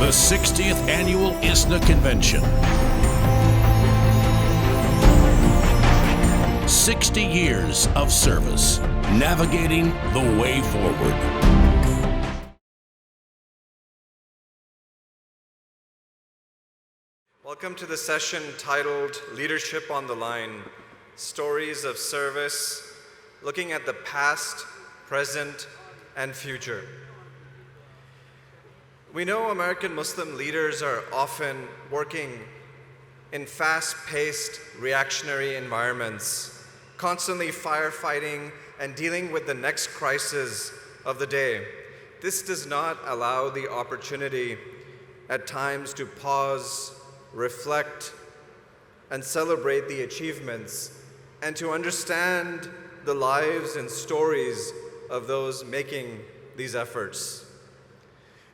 the 60th Annual ISNA Convention. 60 years of service, navigating the way forward. Welcome to the session titled Leadership on the Line, Stories of Service, looking at the past, present, and future. We know American Muslim leaders are often working in fast-paced, reactionary environments, constantly firefighting and dealing with the next crisis of the day. This does not allow the opportunity at times to pause, reflect, and celebrate the achievements, and to understand the lives and stories of those making these efforts.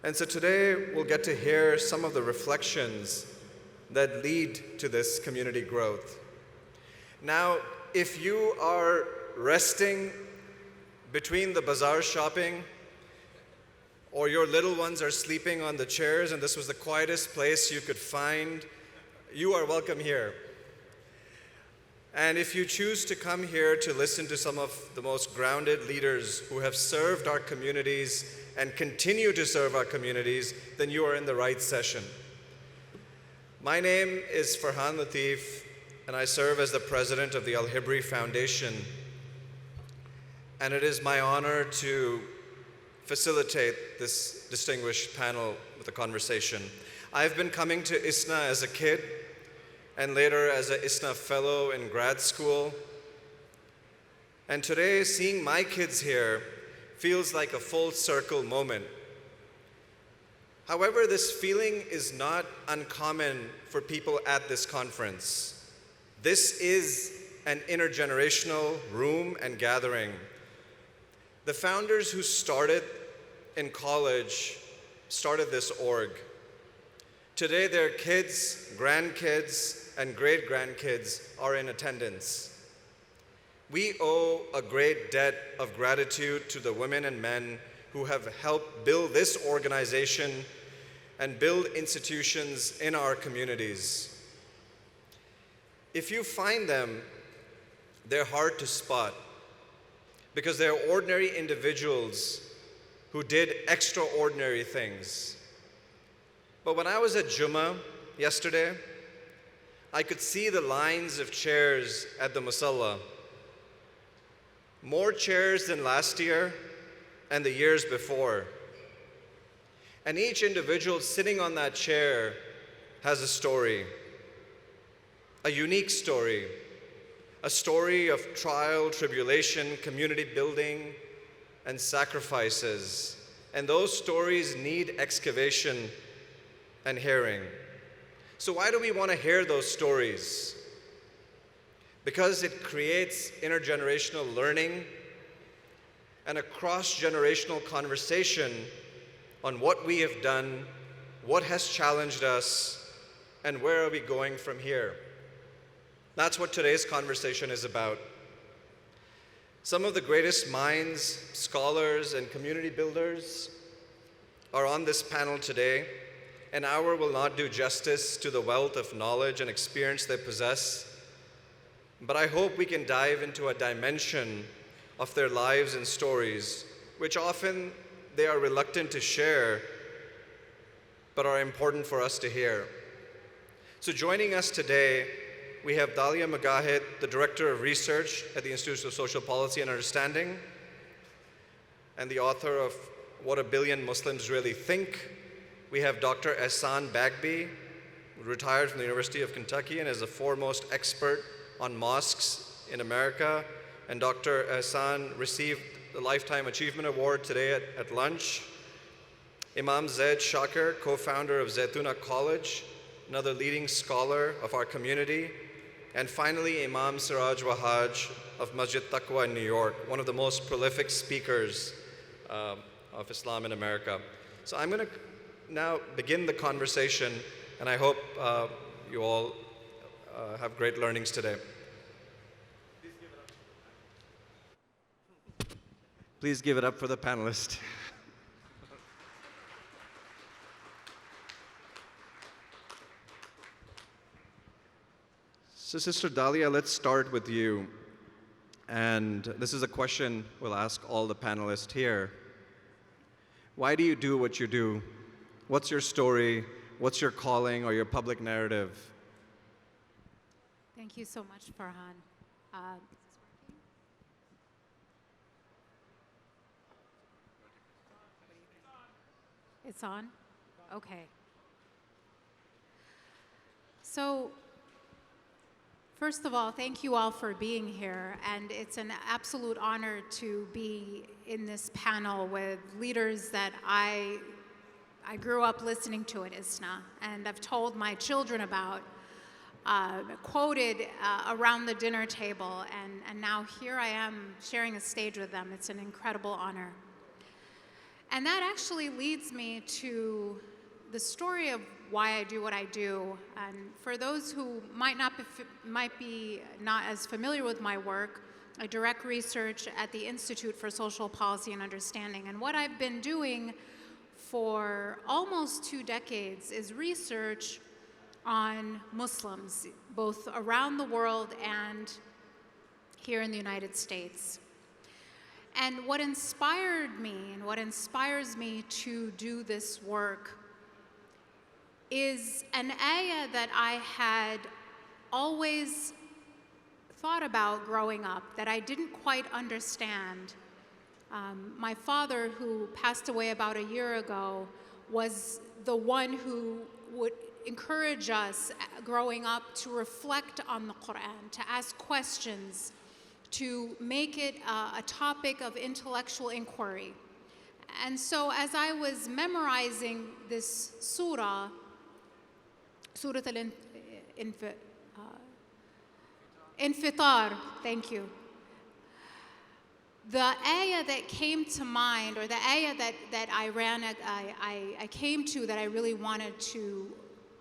And so today we'll get to hear some of the reflections that lead to this community growth. Now, if you are resting between the bazaar shopping, or your little ones are sleeping on the chairs and this was the quietest place you could find, you are welcome here. And if you choose to come here to listen to some of the most grounded leaders who have served our communities and continue to serve our communities, then you are in the right session. My name is Farhan Latif, and I serve as the president of the Al-Hibri Foundation. And it is my honor to facilitate this distinguished panel with a conversation. I've been coming to ISNA as a kid, and later as an ISNA fellow in grad school. And today, seeing my kids here feels like a full circle moment. However, this feeling is not uncommon for people at this conference. This is an intergenerational room and gathering. The founders who started in college started this org. Today, their kids, grandkids, and great-grandkids are in attendance. We owe a great debt of gratitude to the women and men who have helped build this organization and build institutions in our communities. If you find them, they're hard to spot because they're ordinary individuals who did extraordinary things. But when I was at Jummah yesterday, I could see the lines of chairs at the Musalla. More chairs than last year and the years before. And each individual sitting on that chair has a story, a unique story, a story of trial, tribulation, community building, and sacrifices. And those stories need excavation and hearing. So why do we want to hear those stories? Because it creates intergenerational learning and a cross-generational conversation on what we have done, what has challenged us, and where are we going from here. That's what today's conversation is about. Some of the greatest minds, scholars, and community builders are on this panel today. An hour will not do justice to the wealth of knowledge and experience they possess, but I hope we can dive into a dimension of their lives and stories, which often they are reluctant to share, but are important for us to hear. So joining us today, we have Dalia Magahid, the Director of Research at the Institute of Social Policy and Understanding, and the author of What a Billion Muslims Really Think. We have Dr. Ehsan Bagby, who retired from the University of Kentucky and is the foremost expert on mosques in America. And Dr. Ehsan received the Lifetime Achievement Award today at lunch. Imam Zaid Shakir, co-founder of Zaytuna College, another leading scholar of our community. And finally, Imam Siraj Wahaj of Masjid Taqwa in New York, one of the most prolific speakers of Islam in America. So I'm going to now begin the conversation, and I hope you all have great learnings today. Please give it up for the panelists. So, Sister Dahlia, let's start with you. And this is a question we'll ask all the panelists here. Why do you do what you do? What's your story? What's your calling or your public narrative? Thank you so much, Farhan. It's on? Okay. So, first of all, thank you all for being here, and it's an absolute honor to be in this panel with leaders that I grew up listening to at ISNA, and I've told my children about, quoted around the dinner table, and now here I am sharing a stage with them. It's an incredible honor. And that actually leads me to the story of why I do what I do. And for those who might be not as familiar with my work, I direct research at the Institute for Social Policy and Understanding. And what I've been doing for almost 2 decades is research on Muslims, both around the world and here in the United States. And what inspired me and what inspires me to do this work is an ayah that I had always thought about growing up that I didn't quite understand. My father, who passed away about a year ago, was the one who would encourage us growing up to reflect on the Quran, to ask questions, to make it a topic of intellectual inquiry. And so as I was memorizing this surah, Surah Al-Infitar, thank you. The ayah that came to mind, or the ayah that I came to that I really wanted to,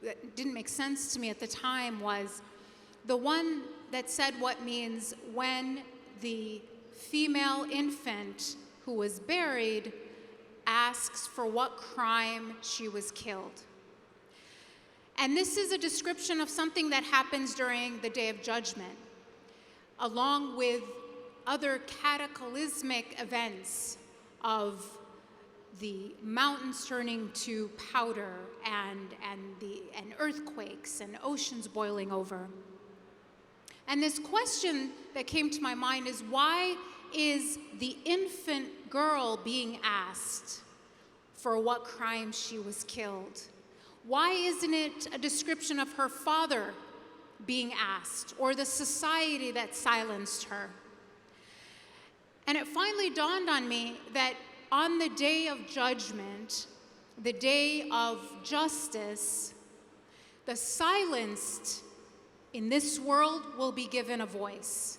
that didn't make sense to me at the time, was the one that said what means when the female infant who was buried asks for what crime she was killed. And this is a description of something that happens during the Day of Judgment, along with other cataclysmic events of the mountains turning to powder and earthquakes and oceans boiling over. And this question that came to my mind is, why is the infant girl being asked for what crime she was killed? Why isn't it a description of her father being asked, or the society that silenced her? And it finally dawned on me that on the day of judgment, the day of justice, the silenced in this world will be given a voice.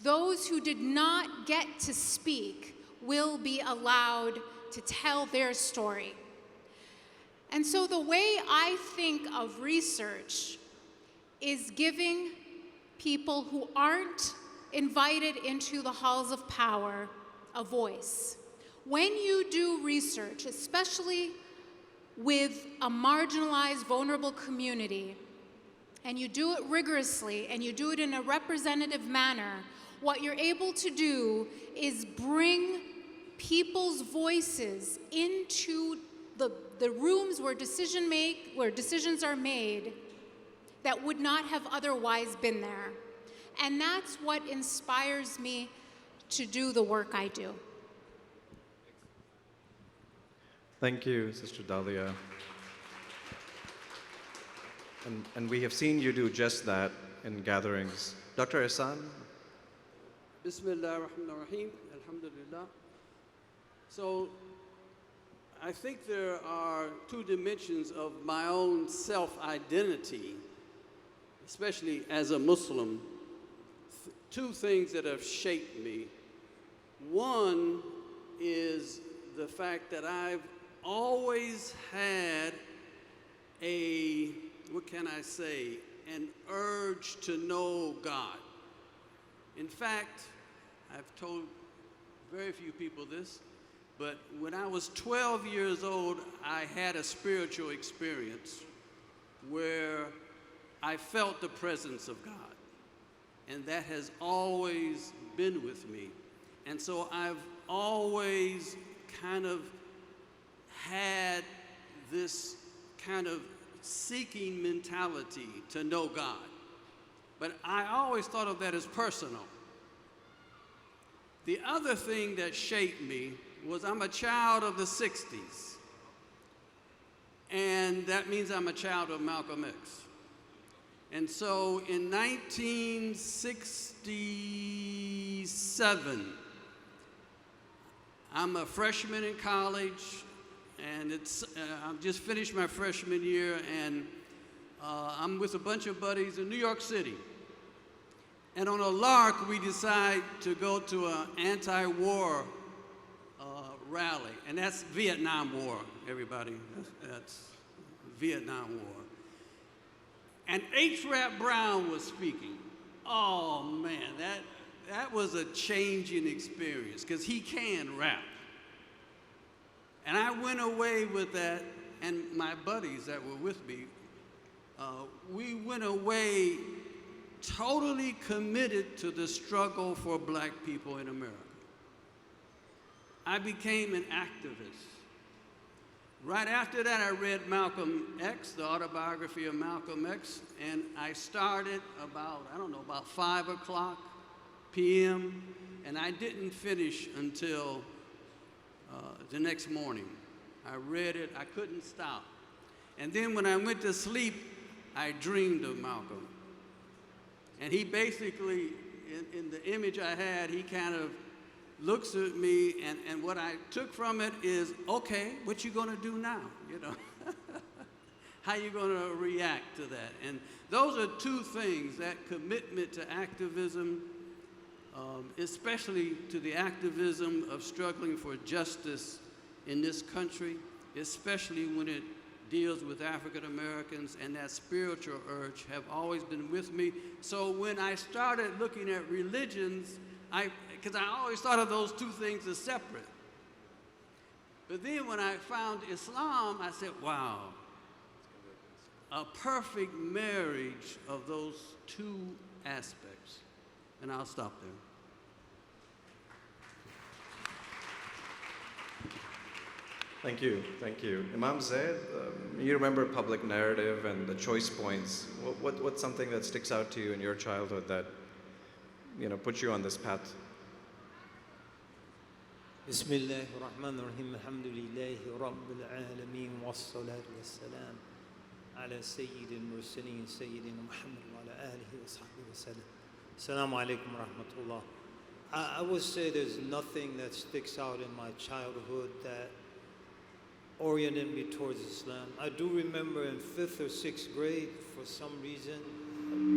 Those who did not get to speak will be allowed to tell their story. And so the way I think of research is giving people who aren't invited into the halls of power a voice. When you do research, especially with a marginalized, vulnerable community, and you do it rigorously, and you do it in a representative manner, what you're able to do is bring people's voices into the rooms where decisions are made that would not have otherwise been there. And that's what inspires me to do the work I do. Thank you, Sister Dahlia. And we have seen you do just that in gatherings. Dr. Ihsan? Bismillah ar-Rahman ar-Rahim, alhamdulillah. So I think there are 2 dimensions of my own self-identity, especially as a Muslim. 2 things that have shaped me. One is the fact that I've always had an urge to know God. In fact, I've told very few people this, but when I was 12 years old, I had a spiritual experience where I felt the presence of God. And that has always been with me. And so I've always kind of had this kind of seeking mentality to know God. But I always thought of that as personal. The other thing that shaped me was I'm a child of the 60s. And that means I'm a child of Malcolm X. And so in 1967, I'm a freshman in college, and I've just finished my freshman year, and I'm with a bunch of buddies in New York City. And on a lark, we decide to go to an anti-war rally, and that's Vietnam War, everybody. That's Vietnam War. And H. Rap Brown was speaking. Oh man, that was a changing experience, because he can rap. And I went away with that, and my buddies that were with me, we went away totally committed to the struggle for black people in America. I became an activist. Right after that, I read Malcolm X, the autobiography of Malcolm X, and I started about 5 o'clock p.m., and I didn't finish until the next morning. I read it, I couldn't stop. And then when I went to sleep, I dreamed of Malcolm. And he basically, in the image I had, he kind of looks at me, and what I took from it is, okay, what you gonna do now, you know? How you gonna react to that? And those are two things, that commitment to activism, especially to the activism of struggling for justice in this country, especially when it deals with African Americans, and that spiritual urge have always been with me. So when I started looking at religions, because I always thought of those two things as separate. But then when I found Islam, I said, wow, a perfect marriage of those two aspects. And I'll stop there. Thank you, thank you. Imam Zaid, you remember public narrative and the choice points. What's something that sticks out to you in your childhood that, puts you on this path? بسم الله الرحمن الرحيم الحمد لله رب العالمين والصلاة والسلام على سيد المرسلين سيدنا محمد وعلى آله وصحبه وسلم. السلام عليكم ورحمة الله. I would say there's nothing that sticks out in my childhood that oriented me towards Islam. I do remember in 5th or 6th grade, for some reason,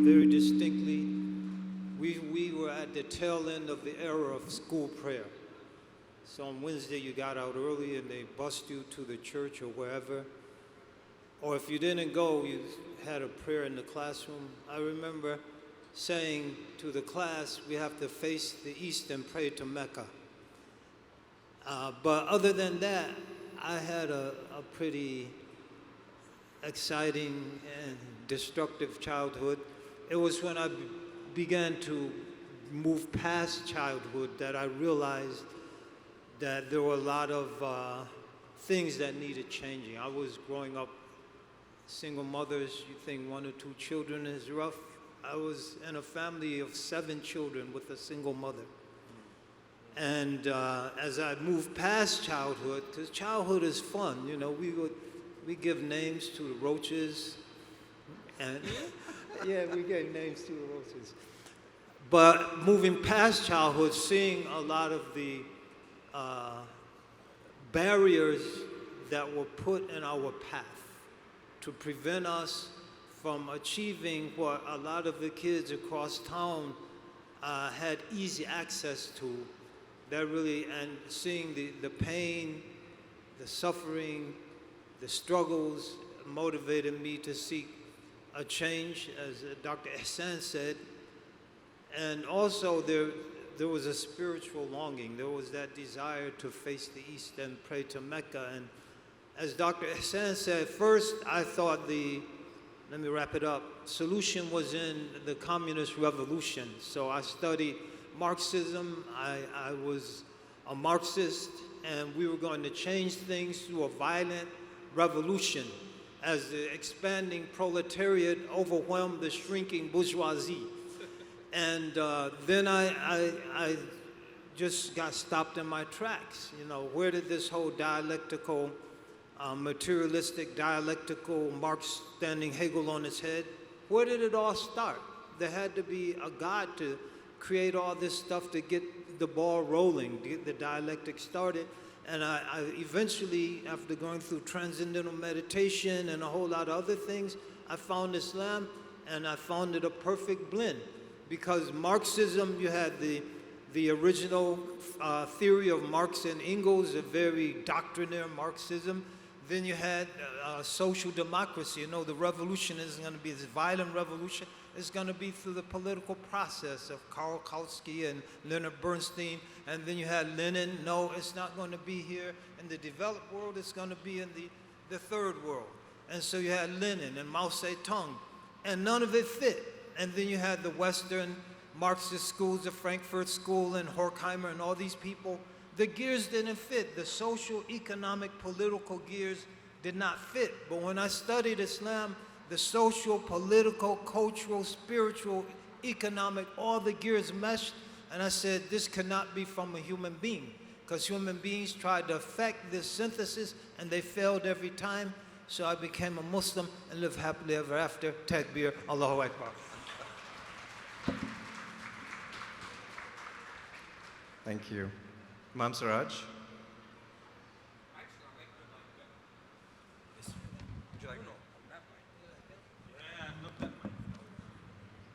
very distinctly, we were at the tail end of the era of school prayer. So on Wednesday you got out early and they bussed you to the church or wherever. Or if you didn't go, you had a prayer in the classroom. I remember saying to the class, we have to face the east and pray to Mecca. But other than that, I had a pretty exciting and destructive childhood. It was when I began to move past childhood that I realized that there were a lot of things that needed changing. I was growing up single mothers. You think 1 or 2 children is rough. I was in a family of 7 children with a single mother. And as I moved past childhood, because childhood is fun, we give names to the roaches, and yeah, we gave names to the roaches. But moving past childhood, seeing a lot of the barriers that were put in our path to prevent us from achieving what a lot of the kids across town had easy access to. That really, and seeing the pain, the suffering, the struggles motivated me to seek a change, as Dr. Ihsan said. And also there was a spiritual longing. There was that desire to face the east and pray to Mecca. And as Dr. Ihsan said, first I thought the let me wrap it up. Solution was in the communist revolution. So I studied Marxism. I was a Marxist, and we were going to change things through a violent revolution as the expanding proletariat overwhelmed the shrinking bourgeoisie. And then I just got stopped in my tracks. You know, where did this whole dialectical, materialistic, dialectical Marx standing Hegel on his head, where did it all start? There had to be a God to create all this stuff to get the ball rolling, to get the dialectic started. And I eventually, after going through transcendental meditation and a whole lot of other things, I found Islam, and I found it a perfect blend. Because Marxism, you had the original theory of Marx and Engels, a very doctrinaire Marxism. Then you had social democracy. You know, the revolution isn't going to be this violent revolution. It's going to be through the political process of Karl Kautsky and Leonard Bernstein. And then you had Lenin. No, it's not going to be here in the developed world. It's going to be in the third world. And so you had Lenin and Mao Zedong, and none of it fit. And then you had the Western Marxist schools, the Frankfurt School and Horkheimer and all these people. The gears didn't fit. The social, economic, political gears did not fit. But when I studied Islam, the social, political, cultural, spiritual, economic, all the gears meshed. And I said, this cannot be from a human being, because human beings tried to affect this synthesis and they failed every time. So I became a Muslim and lived happily ever after. Takbir, Allahu Akbar. Thank you. Imam Siraj?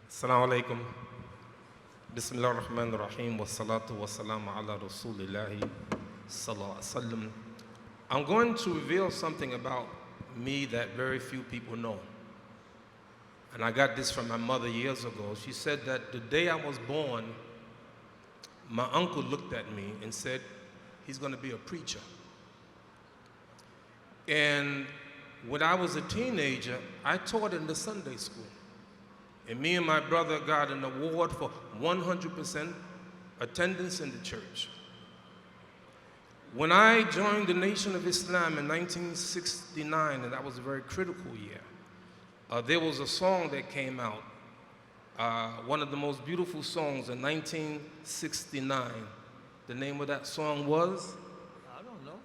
Assalamu alaikum. Bismillah ar-Rahman ar-Rahim wa salatu wa salam ala Rasulillahi sallallahu alaihi wasallam. I'm going to reveal something about me that very few people know. And I got this from my mother years ago. She said that the day I was born, my uncle looked at me and said, he's going to be a preacher. And when I was a teenager, I taught in the Sunday school. And me and my brother got an award for 100% attendance in the church. When I joined the Nation of Islam in 1969, and that was a very critical year, there was a song that came out, one of the most beautiful songs in 1969. The name of that song was? I don't know.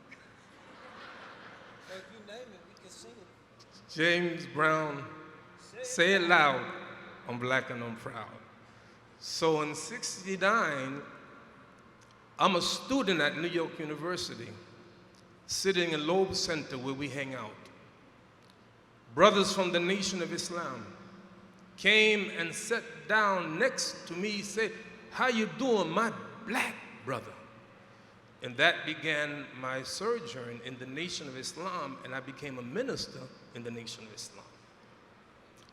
If you name it, we can sing it. James Brown, Say It Loud, I'm Black and I'm Proud. So in 69, I'm a student at New York University, sitting in Loeb Center where we hang out. Brothers from the Nation of Islam came and sat down next to me, said, how you doing, my black brother? And that began my sojourn in the Nation of Islam, and I became a minister in the Nation of Islam.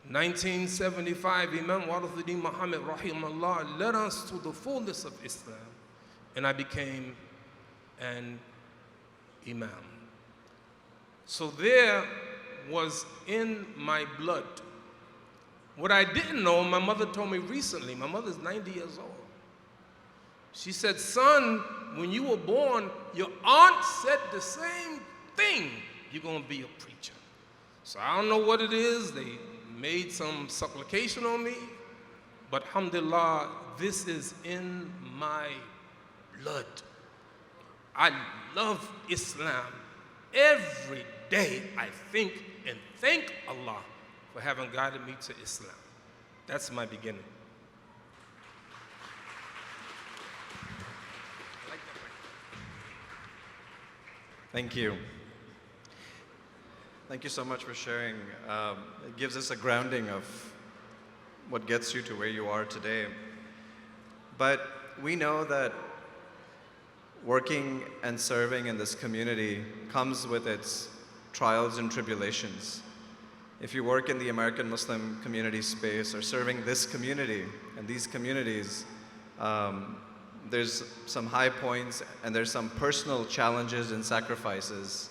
1975, Imam Warithuddin Muhammad rahimahullah led us to the fullness of Islam, and I became an imam. So there was in my blood. What I didn't know, my mother told me recently, my mother's 90 years old. She said, son, when you were born, your aunt said the same thing. You're going to be a preacher. So I don't know what it is. They made some supplication on me. But alhamdulillah, this is in my blood. I love Islam. Every day I think and thank Allah for having guided me to Islam. That's my beginning. Thank you. Thank you so much for sharing. It gives us a grounding of what gets you to where you are today. But we know that working and serving in this community comes with its trials and tribulations. If you work in the American Muslim community space or serving this community and these communities, there's some high points and there's some personal challenges and sacrifices.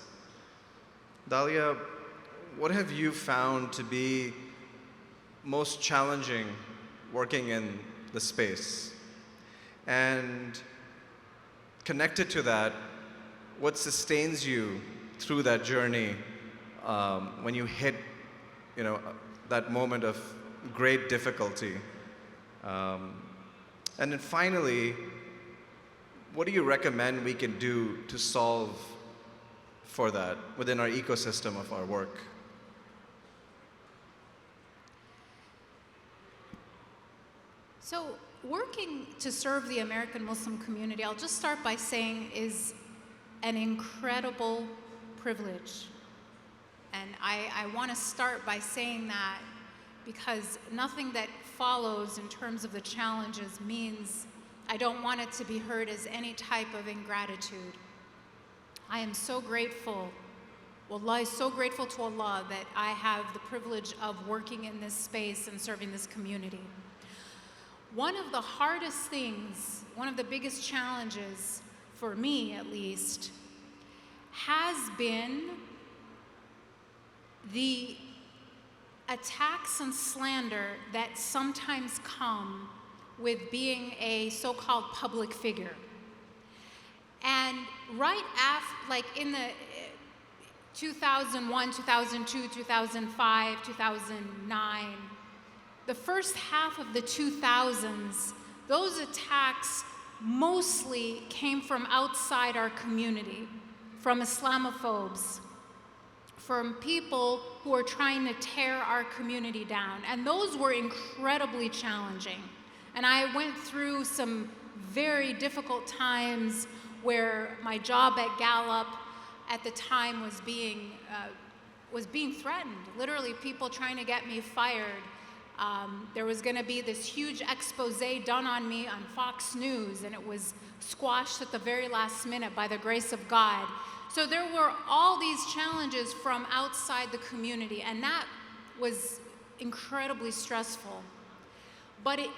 Dalia, what have you found to be most challenging working in the space? And connected to that, what sustains you through that journey when you hit, that moment of great difficulty? And then finally, what do you recommend we can do to solve for that within our ecosystem of our work? So working to serve the American Muslim community, I'll just start by saying, is an incredible privilege. And I want to start by saying that because nothing that follows in terms of the challenges means I don't want it to be heard as any type of ingratitude. I am so grateful, Wallah, so grateful to Allah that I have the privilege of working in this space and serving this community. One of the hardest things, one of the biggest challenges, for me at least, has been the attacks and slander that sometimes come with being a so-called public figure. And right after, like in the 2001, 2002, 2005, 2009, the first half of the 2000s, those attacks mostly came from outside our community, from Islamophobes, from people who are trying to tear our community down. And those were incredibly challenging. And I went through some very difficult times where my job at Gallup at the time was being threatened. Literally, people trying to get me fired. There was going to be this huge expose done on me on Fox News, and it was squashed at the very last minute by the grace of God. So there were all these challenges from outside the community, and that was incredibly stressful. But it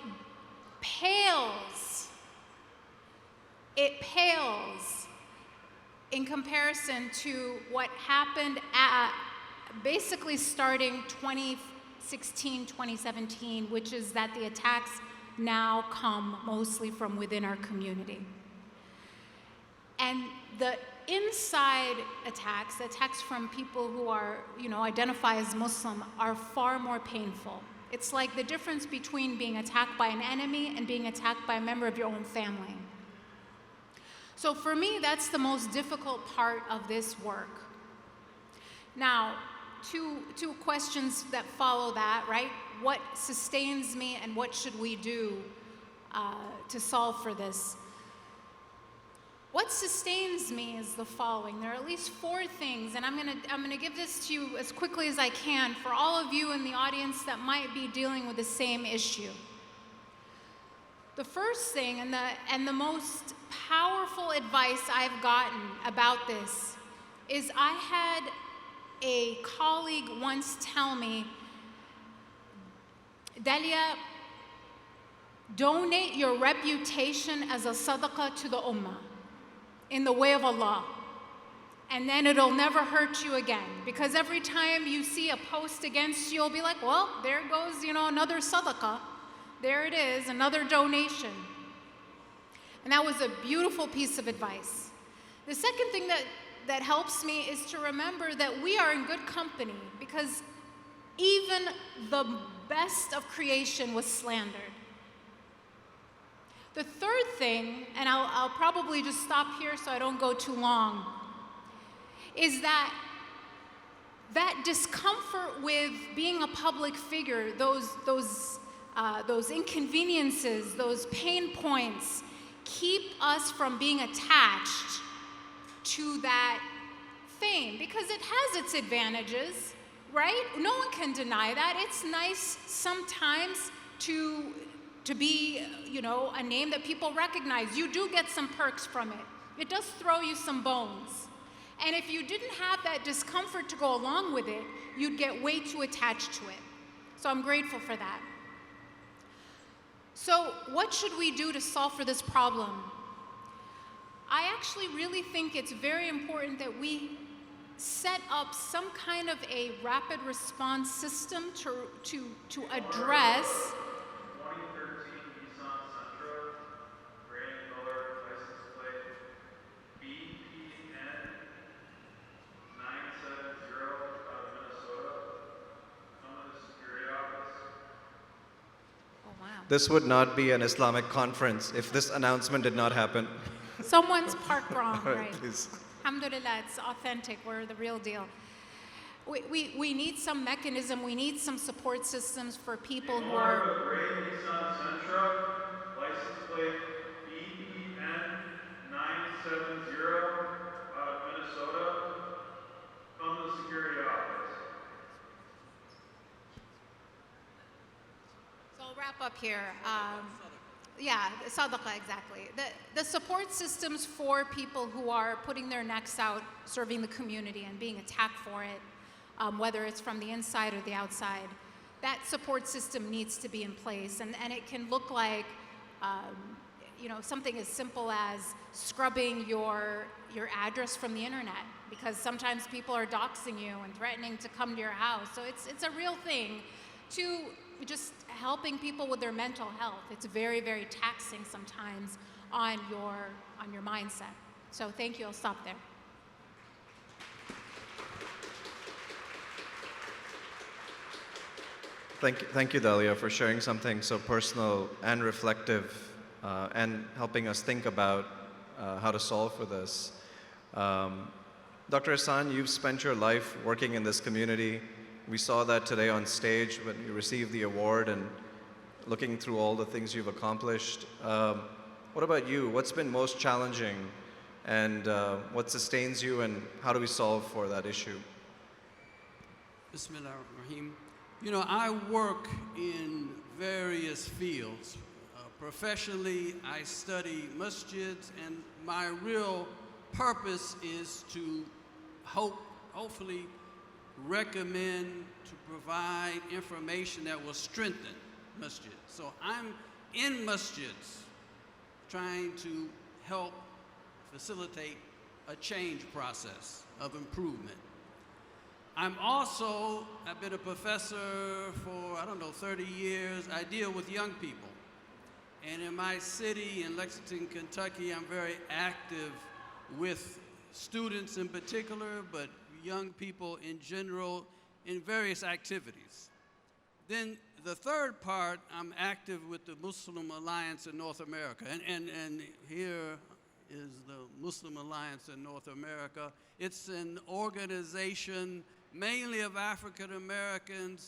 pales in comparison to what happened basically starting 2016, 2017, which is that the attacks now come mostly from within our community. And the inside attacks from people who are, identify as Muslim, are far more painful. It's like the difference between being attacked by an enemy and being attacked by a member of your own family. So for me, that's the most difficult part of this work. Now, two questions that follow that, right? What sustains me and what should we do to solve for this? What sustains me is the following. There are at least 4 things, and I'm gonna give this to you as quickly as I can for all of you in the audience that might be dealing with the same issue. The first thing and the most powerful advice I've gotten about this is I had a colleague once tell me, Delia, donate your reputation as a sadaqah to the ummah in the way of Allah, and then it'll never hurt you again. Because every time you see a post against you, you'll be like, well, there goes, another sadaqah. There it is, another donation. And that was a beautiful piece of advice. The second thing that helps me is to remember that we are in good company, because even the best of creation was slandered. The third thing, and I'll probably just stop here so I don't go too long, is that discomfort with being a public figure, those inconveniences, those pain points, keep us from being attached to that fame, because it has its advantages, right? No one can deny that. It's nice sometimes to be, a name that people recognize. You do get some perks from it. It does throw you some bones. And if you didn't have that discomfort to go along with it, you'd get way too attached to it. So I'm grateful for that. So what should we do to solve for this problem? I actually really think it's very important that we set up some kind of a rapid response system to address. 2013 Nissan Sentra, gray in color, license plate BPN 970 out of Minnesota. Come to the security office. Oh, wow. This would not be an Islamic conference if this announcement did not happen. Someone's parked wrong, All right? please. Alhamdulillah, it's authentic. We're the real deal. We need some mechanism. We need some support systems for people who are. A gray Nissan Sentra, license plate BPN 970 out of Minnesota. Come to the security office. So I'll wrap up here. Yeah, Sadaqa, exactly. The support systems for people who are putting their necks out, serving the community and being attacked for it, whether it's from the inside or the outside, that support system needs to be in place. And it can look like, something as simple as scrubbing your address from the internet, because sometimes people are doxing you and threatening to come to your house. So it's a real thing, to just helping people with their mental health. It's very, very taxing sometimes on your mindset. So thank you. I'll stop there. Thank you, Dalia, for sharing something so personal and reflective, and helping us think about how to solve for this. Dr. Hassan, you've spent your life working in this community. We saw that today on stage when you received the award and looking through all the things you've accomplished. What about you? What's been most challenging, and what sustains you, and how do we solve for that issue? Bismillah ar-Rahim. I work in various fields. Professionally, I study masjids, and my real purpose is to hopefully recommend, to provide information that will strengthen masjids. So I'm in masjids trying to help facilitate a change process of improvement. I've been a professor for, 30 years. I deal with young people. And in my city, in Lexington, Kentucky, I'm very active with students in particular, but young people in general, in various activities. Then the third part, I'm active with the Muslim Alliance in North America. And here is the Muslim Alliance in North America. It's an organization mainly of African American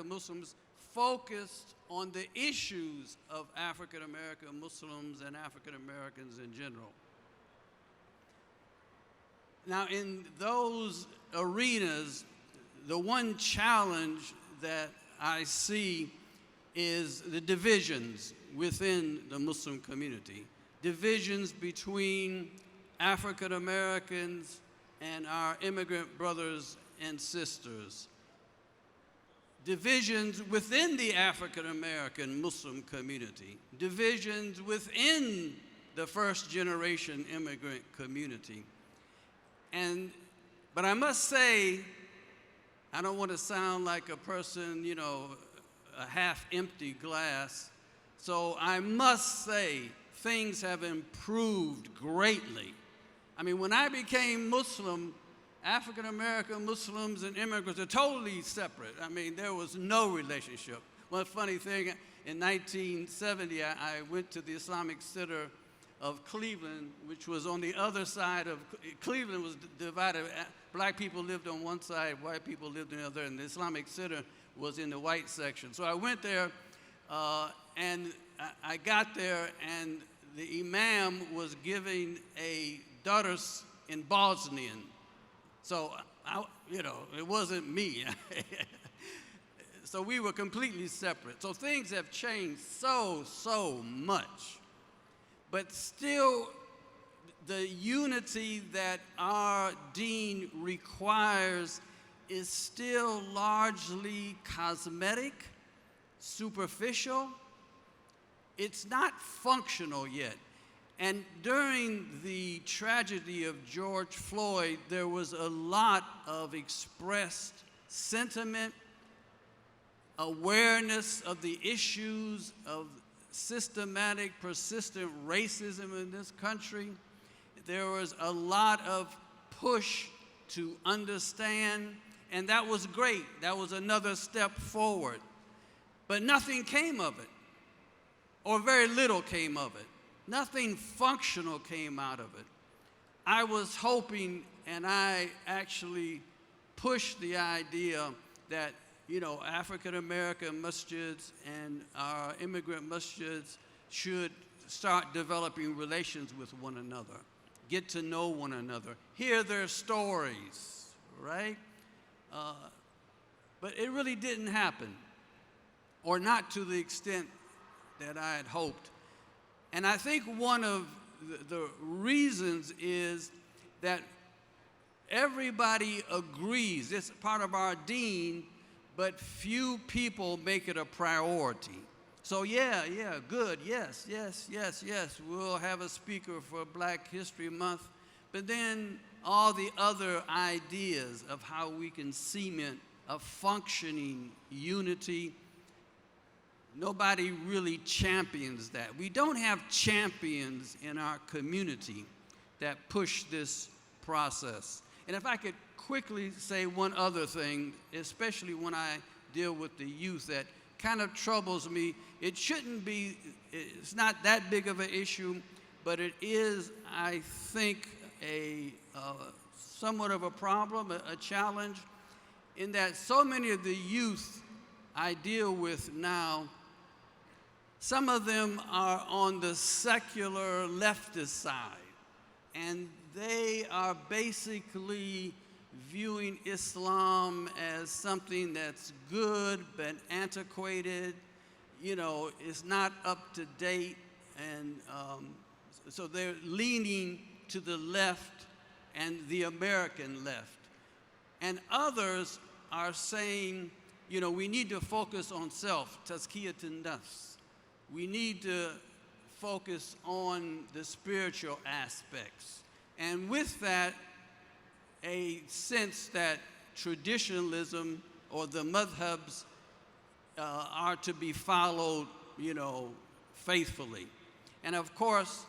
Muslims, focused on the issues of African American Muslims and African Americans in general. Now, in those arenas, the one challenge that I see is the divisions within the Muslim community, divisions between African Americans and our immigrant brothers and sisters, divisions within the African American Muslim community, divisions within the first generation immigrant community. But I must say, I don't want to sound like a person, a half-empty glass. So I must say, things have improved greatly. I mean, when I became Muslim, African American Muslims and immigrants are totally separate. I mean, there was no relationship. One funny thing, in 1970, I went to the Islamic Center of Cleveland, which was on the other side of Cleveland, was divided. Black people lived on one side, white people lived on the other, and the Islamic Center was in the white section. So I went there, and I got there, and the imam was giving a dars in Bosnian. So, it wasn't me. So we were completely separate. So things have changed so much. But still, the unity that our deen requires is still largely cosmetic, superficial. It's not functional yet. And during the tragedy of George Floyd, there was a lot of expressed sentiment, awareness of the issues of systematic, persistent racism in this country. There was a lot of push to understand, and that was great. That was another step forward. But nothing came of it, or very little came of it. Nothing functional came out of it. I was hoping, and I actually pushed the idea that, you know, African American masjids and our immigrant masjids should start developing relations with one another, get to know one another, hear their stories, right? But it really didn't happen, or not to the extent that I had hoped. And I think one of the reasons is that everybody agrees, it's part of our deen, but few people make it a priority. So yeah, good, yes, we'll have a speaker for Black History Month, but then all the other ideas of how we can cement a functioning unity, nobody really champions that. We don't have champions in our community that push this process. And if I could quickly say one other thing, especially when I deal with the youth, that kind of troubles me. It shouldn't be, it's not that big of an issue, but it is, I think, a somewhat of a problem, a challenge, in that so many of the youth I deal with now, some of them are on the secular leftist side, and they are basically viewing Islam as something that's good but antiquated, you know, it's not up to date, and so they're leaning to the left and the American left. And others are saying, you know, we need to focus on self, tazkiyatun nafs. We need to focus on the spiritual aspects. And with that, a sense that traditionalism or the madhabs are to be followed, you know, faithfully. And of course,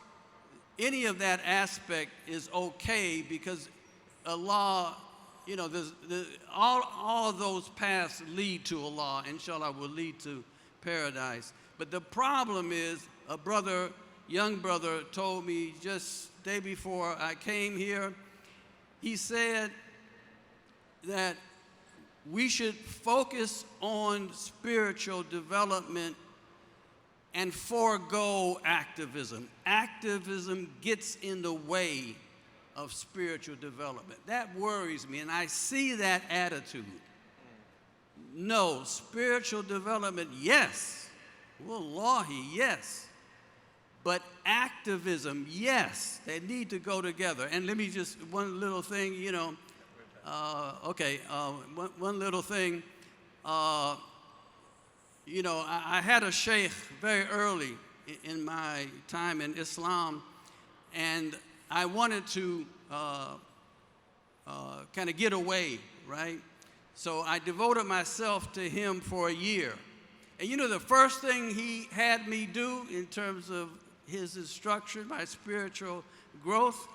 any of that aspect is okay because Allah, you know, all of those paths lead to Allah, inshallah, will lead to paradise. But the problem is, a brother, young brother, told me just day before I came here, he said that we should focus on spiritual development and forego activism. Activism gets in the way of spiritual development. That worries me, and I see that attitude. No, spiritual development, yes. Wallahi, yes. But activism, yes, they need to go together. And let me just, one little thing, you know, one little thing. You know, I had a sheikh very early in my time in Islam, and I wanted to kind of get away, right? So I devoted myself to him for a year. And you know, the first thing he had me do in terms of his instruction, my spiritual growth,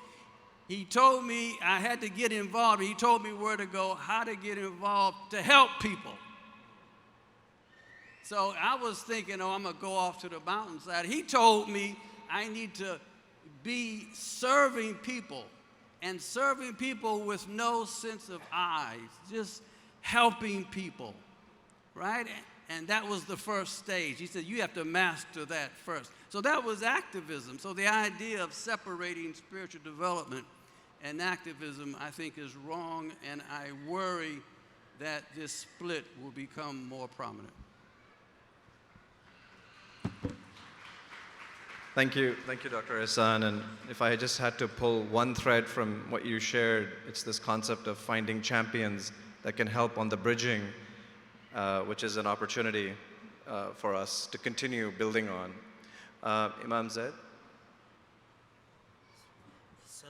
he told me I had to get involved. He told me where to go, how to get involved to help people. So I was thinking, oh, I'm going to go off to the mountainside. He told me I need to be serving people, and serving people with no sense of eyes, just helping people, right? And that was the first stage. He said, you have to master that first. So that was activism. So the idea of separating spiritual development and activism, I think, is wrong, and I worry that this split will become more prominent. Thank you, Dr. Ihsan. And if I just had to pull one thread from what you shared, it's this concept of finding champions that can help on the bridging, which is an opportunity for us to continue building on. Imam Zaid?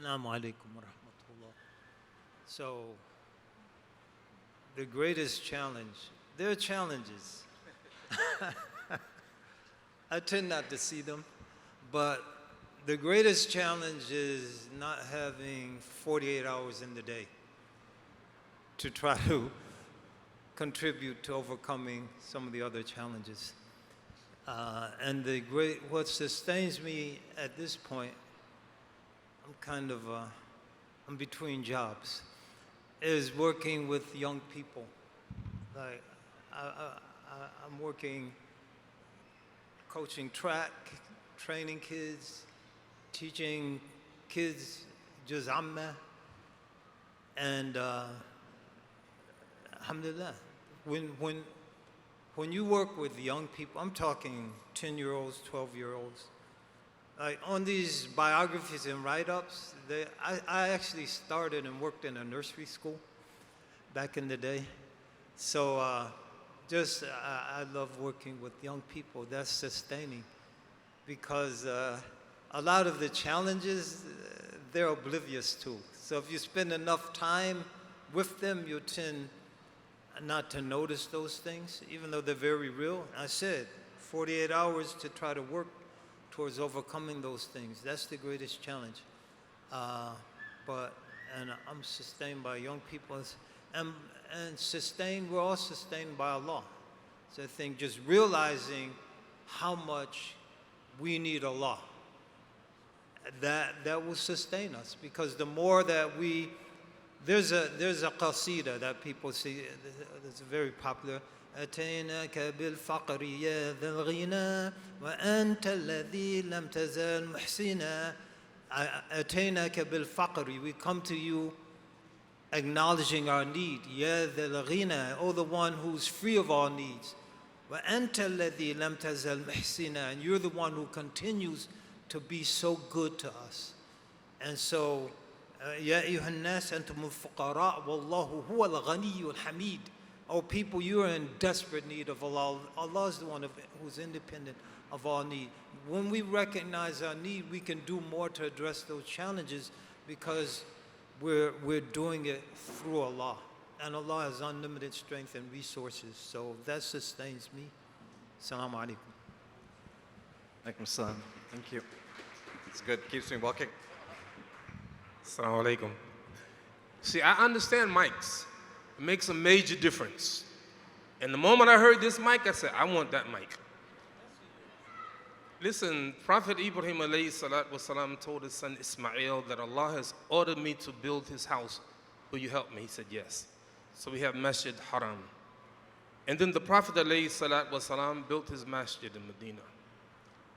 Assalamu alaikum wa rahmatullah. So, the greatest challenge, there are challenges. I tend not to see them, but the greatest challenge is not having 48 hours in the day to try to contribute to overcoming some of the other challenges. And what sustains me at this point, I'm between jobs, is working with young people. Like, I'm working, coaching track, training kids, teaching kids juz amma, and alhamdulillah, when you work with young people, I'm talking 10-year-olds, 12-year-olds, like on these biographies and write-ups, I actually started and worked in a nursery school back in the day. So I love working with young people. That's sustaining, because a lot of the challenges, they're oblivious to. So if you spend enough time with them, you tend not to notice those things, even though they're very real. I said 48 hours to try to work towards overcoming those things. That's the greatest challenge. And I'm sustained by young people. And we're all sustained by Allah. So I think just realizing how much we need Allah, that will sustain us, because the more that there's a qasida that people see that's very popular. أتيناك بالفقر يا ذا الغنى وأنت الذي لم تزال محسنا. أتيناك بالفقر, we come to you acknowledging our need. يا ذا الغنى, oh the one who's free of all needs. وأنت الذي لم تزال محسنا, and you're the one who continues to be so good to us. And so يا أيها الناس أنتم الفقراء والله هو الغني الحميد. Oh people, you are in desperate need of Allah. Allah is the one who's independent of all need. When we recognize our need, we can do more to address those challenges, because we're doing it through Allah. And Allah has unlimited strength and resources. So that sustains me. Assalamu alaikum. Alaikum salam. Thank you. It's good. Keeps me walking. Assalamu alaikum. See, I understand mics. It makes a major difference. And the moment I heard this mic, I said, I want that mic. Listen, Prophet Ibrahim alayhi salatu wasalam told his son Ismail that Allah has ordered me to build his house. Will you help me? He said, yes. So we have Masjid Haram. And then the Prophet alayhi salatu wasalam built his masjid in Medina.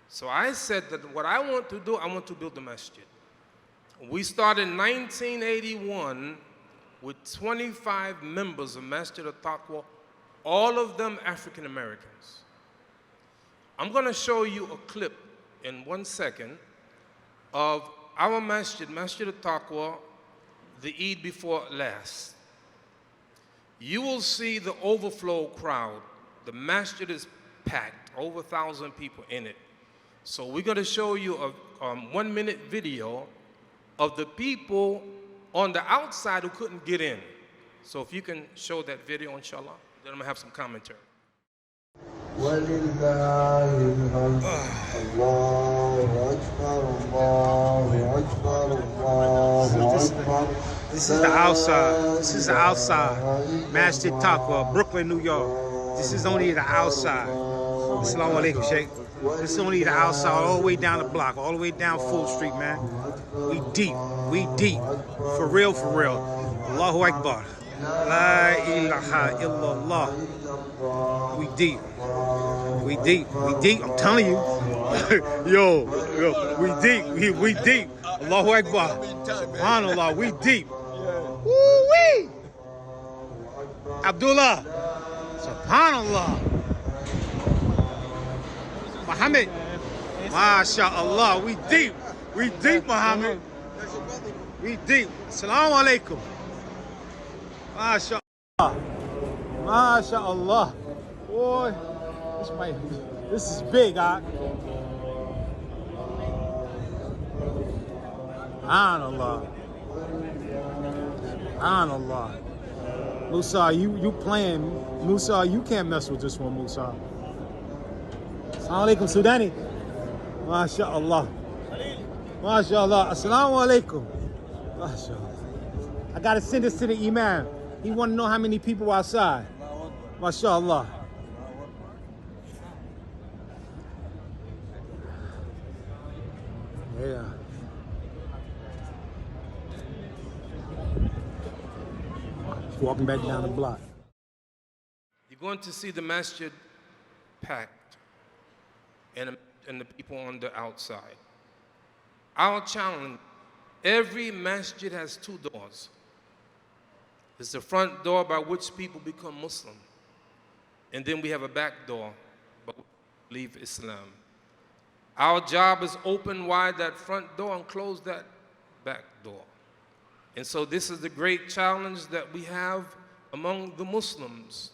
So I said that what I want to do, I want to build the masjid. We started in 1981 with 25 members of Masjid al-Taqwa, all of them African Americans. I'm going to show you a clip in 1 second of our masjid, Masjid al-Taqwa, the Eid before last. You will see the overflow crowd. The masjid is packed, over 1,000 people in it. So we're going to show you a 1-minute video of the people on the outside who couldn't get in. So if you can show that video, inshallah, then I'm going to have some commentary. This is the outside. This is the outside. Masjid Taqwa, Brooklyn, New York. This is only the outside. Assalamu alaikum, Sheikh. This is only the outside, all the way down the block, all the way down Full Street, man. We deep. For real, for real. Allahu Akbar. La ilaha illallah. We deep. I'm telling you. yo, we deep. Allahu Akbar. SubhanAllah, we deep. Woo-wee. Abdullah. SubhanAllah. Muhammad, MashaAllah, we deep, Muhammad, we deep. Assalamu alaikum. MashaAllah, boy, this is big, huh? Subhanallah. Subhanallah. Musa, you playing. Musa, you can't mess with this one, Musa. Assalamu alaikum, Sudani. MashaAllah. MashaAllah. Assalamu alaikum. MashaAllah. I gotta send this to the Imam. He wanna know how many people outside. MashaAllah. Yeah. Walking back down the block. You're going to see the masjid packed and the people on the outside. Our challenge, every masjid has two doors. There's the front door by which people become Muslim. And then we have a back door, but we leave Islam. Our job is open wide that front door and close that back door. And so this is the great challenge that we have among the Muslims.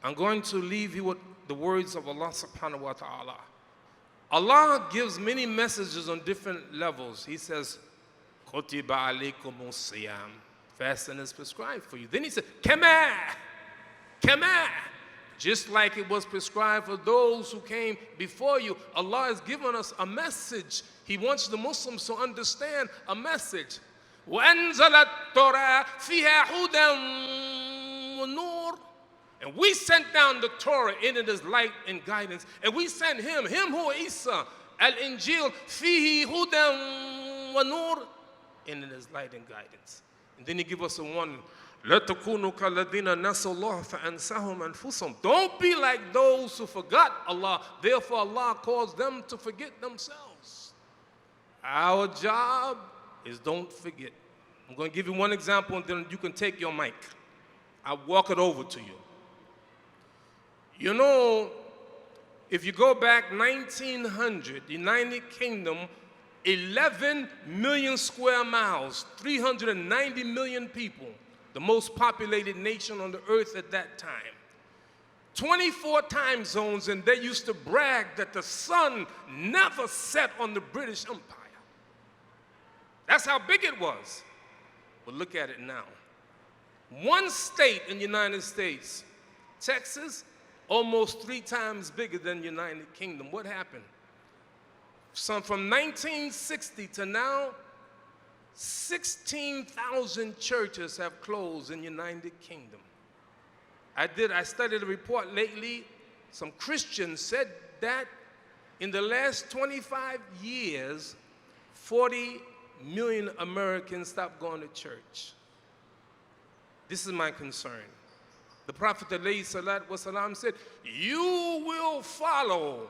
I'm going to leave you with the words of Allah subhanahu wa ta'ala. Allah gives many messages on different levels. He says, Kutiba alaykumus siyam. Fasting is prescribed for you. Then he said, Kama, Kama. Just like it was prescribed for those who came before you. Allah has given us a message. He wants the Muslims to understand a message. وَأَنزَلَ التَّوْرَاةَ فِيهَا هُدًى وَنُورٌ. And we sent down the Torah, in it is light and guidance. And we sent him who is Isa, al-Injil, فِيهِ هُدًى وَنُورٌ. And it is light and guidance. And then he gives us a warning. لَا تَكُونُوا كَالَّذِينَ نَسُوا اللَّهَ فَأَنسَاهُمْ أَنفُسَهُم. Don't be like those who forgot Allah. Therefore Allah caused them to forget themselves. Our job is don't forget. I'm going to give you one example and then you can take your mic. I'll walk it over to you. You know, if you go back 1900, United Kingdom, 11 million square miles, 390 million people, the most populated nation on the earth at that time. 24 time zones, and they used to brag that the sun never set on the British Empire. That's how big it was. But look at it now. One state in the United States, Texas, almost 3 times bigger than the United Kingdom. What happened? From 1960 to now, 16,000 churches have closed in the United Kingdom. I studied a report lately. Some Christians said that in the last 25 years, 40 million Americans stopped going to church. This is my concern. The Prophet ﷺ said, you will follow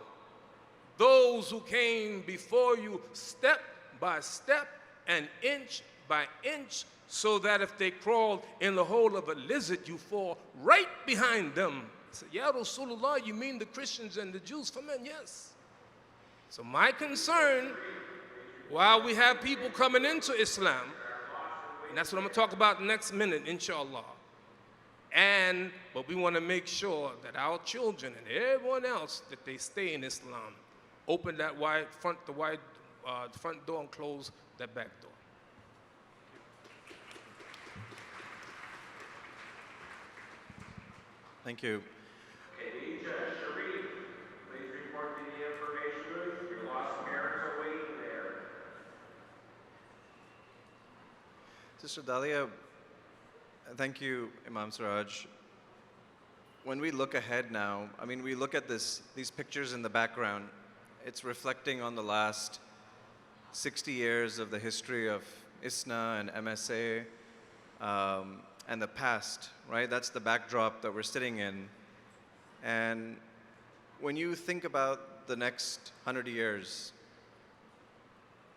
those who came before you step by step and inch by inch, so that if they crawled in the hole of a lizard, you fall right behind them. I said, Ya Rasulullah, you mean the Christians and the Jews? For men, yes. So my concern, while we have people coming into Islam, and that's what I'm going to talk about next minute, inshallah. But we want to make sure that our children and everyone else, that they stay in Islam. Open that front door and close that back door. Thank you. Okay, Sharif, please report to the information booth. Your lost parents are waiting there. Sister Dalia, thank you, Imam Siraj. When we look ahead now, I mean, we look at these pictures in the background. It's reflecting on the last 60 years of the history of ISNA and MSA and the past, right? That's the backdrop that we're sitting in. And when you think about the next 100 years,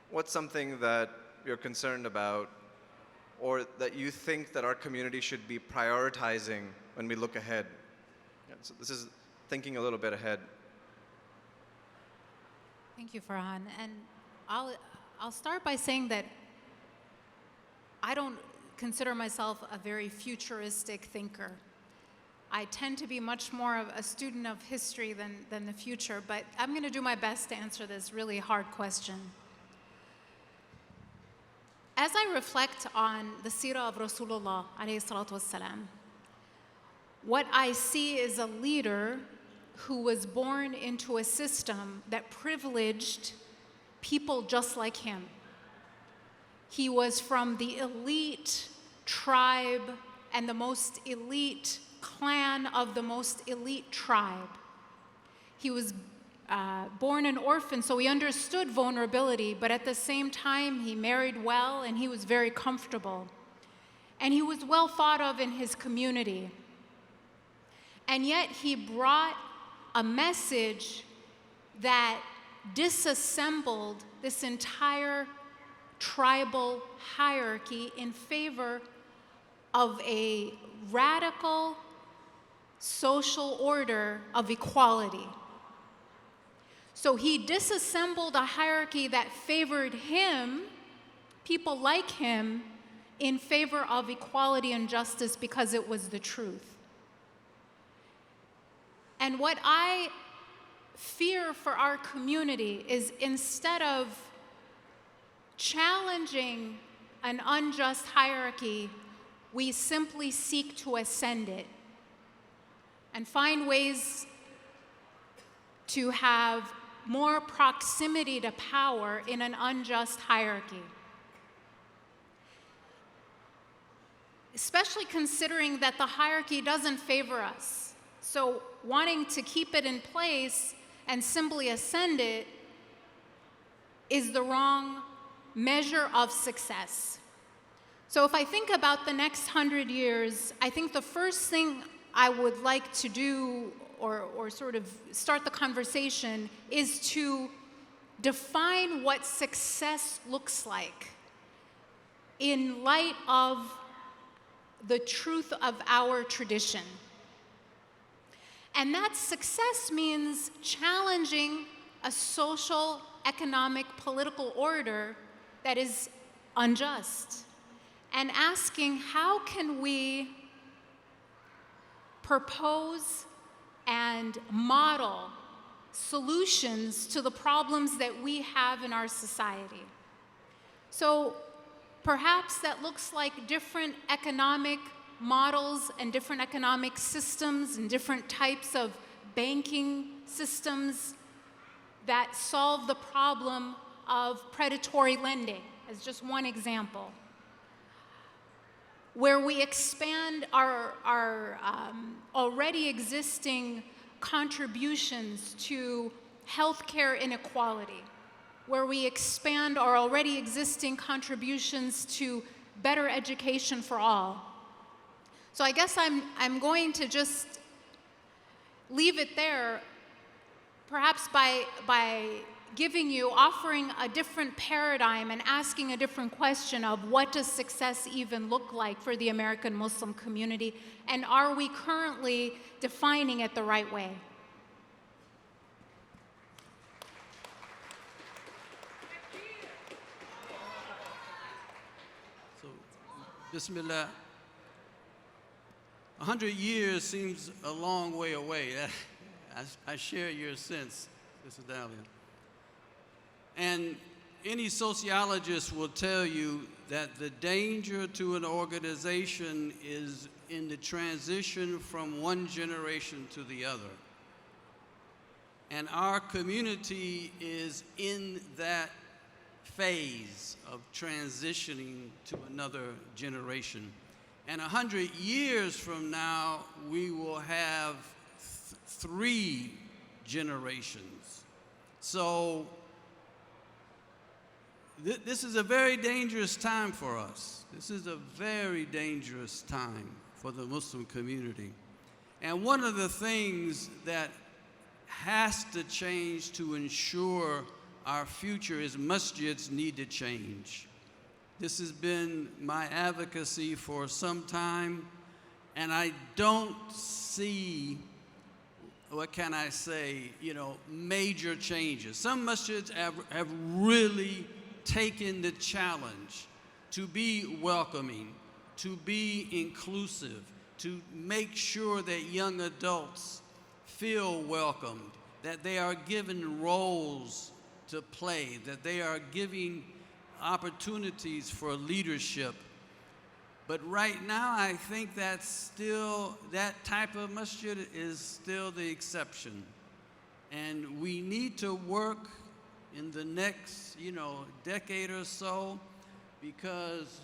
what's something that you're concerned about or that you think that our community should be prioritizing when we look ahead? So this is thinking a little bit ahead. Thank you, Farhan. And I'll start by saying that I don't consider myself a very futuristic thinker. I tend to be much more of a student of history than the future, but I'm going to do my best to answer this really hard question. as I reflect on the seerah of Rasulullah alayhi salatu wassalam, what I see is a leader who was born into a system that privileged people just like him. He was from the elite tribe and the most elite clan of the most elite tribe. He was born an orphan, so he understood vulnerability, but at the same time, he married well and he was very comfortable. And he was well thought of in his community. And yet he brought a message that disassembled this entire tribal hierarchy in favor of a radical social order of equality. So he disassembled a hierarchy that favored him, people like him, in favor of equality and justice because it was the truth. And what I fear for our community is, instead of challenging an unjust hierarchy, we simply seek to ascend it and find ways to have more proximity to power in an unjust hierarchy. Especially considering that the hierarchy doesn't favor us. So wanting to keep it in place and simply ascend it is the wrong measure of success. So if I think about the next 100 years, I think the first thing I would like to do, or sort of start the conversation, is to define what success looks like in light of the truth of our tradition. And that success means challenging a social, economic, political order that is unjust, and asking, how can we propose and model solutions to the problems that we have in our society? So perhaps that looks like different economic models and different economic systems and different types of banking systems that solve the problem of predatory lending, as just one example, where we expand our already existing contributions to healthcare inequality, where we expand our already existing contributions to better education for all. So I guess I'm going to just leave it there, perhaps by offering a different paradigm and asking a different question of, what does success even look like for the American Muslim community, and are we currently defining it the right way? So, Bismillah. 100 years seems a long way away. I share your sense, Mr. Dahlia. And any sociologist will tell you that the danger to an organization is in the transition from one generation to the other. And our community is in that phase of transitioning to another generation. And 100 years from now, we will have 3 generations. So this is a very dangerous time for us. This is a very dangerous time for the Muslim community. And one of the things that has to change to ensure our future is masjids need to change. This has been my advocacy for some time, and I don't see, what can I say, major changes. Some masjids have really taken the challenge to be welcoming, to be inclusive, to make sure that young adults feel welcomed, that they are given roles to play, that they are giving opportunities for leadership. But right now, I think that type of masjid is still the exception. And we need to work in the next, decade or so, because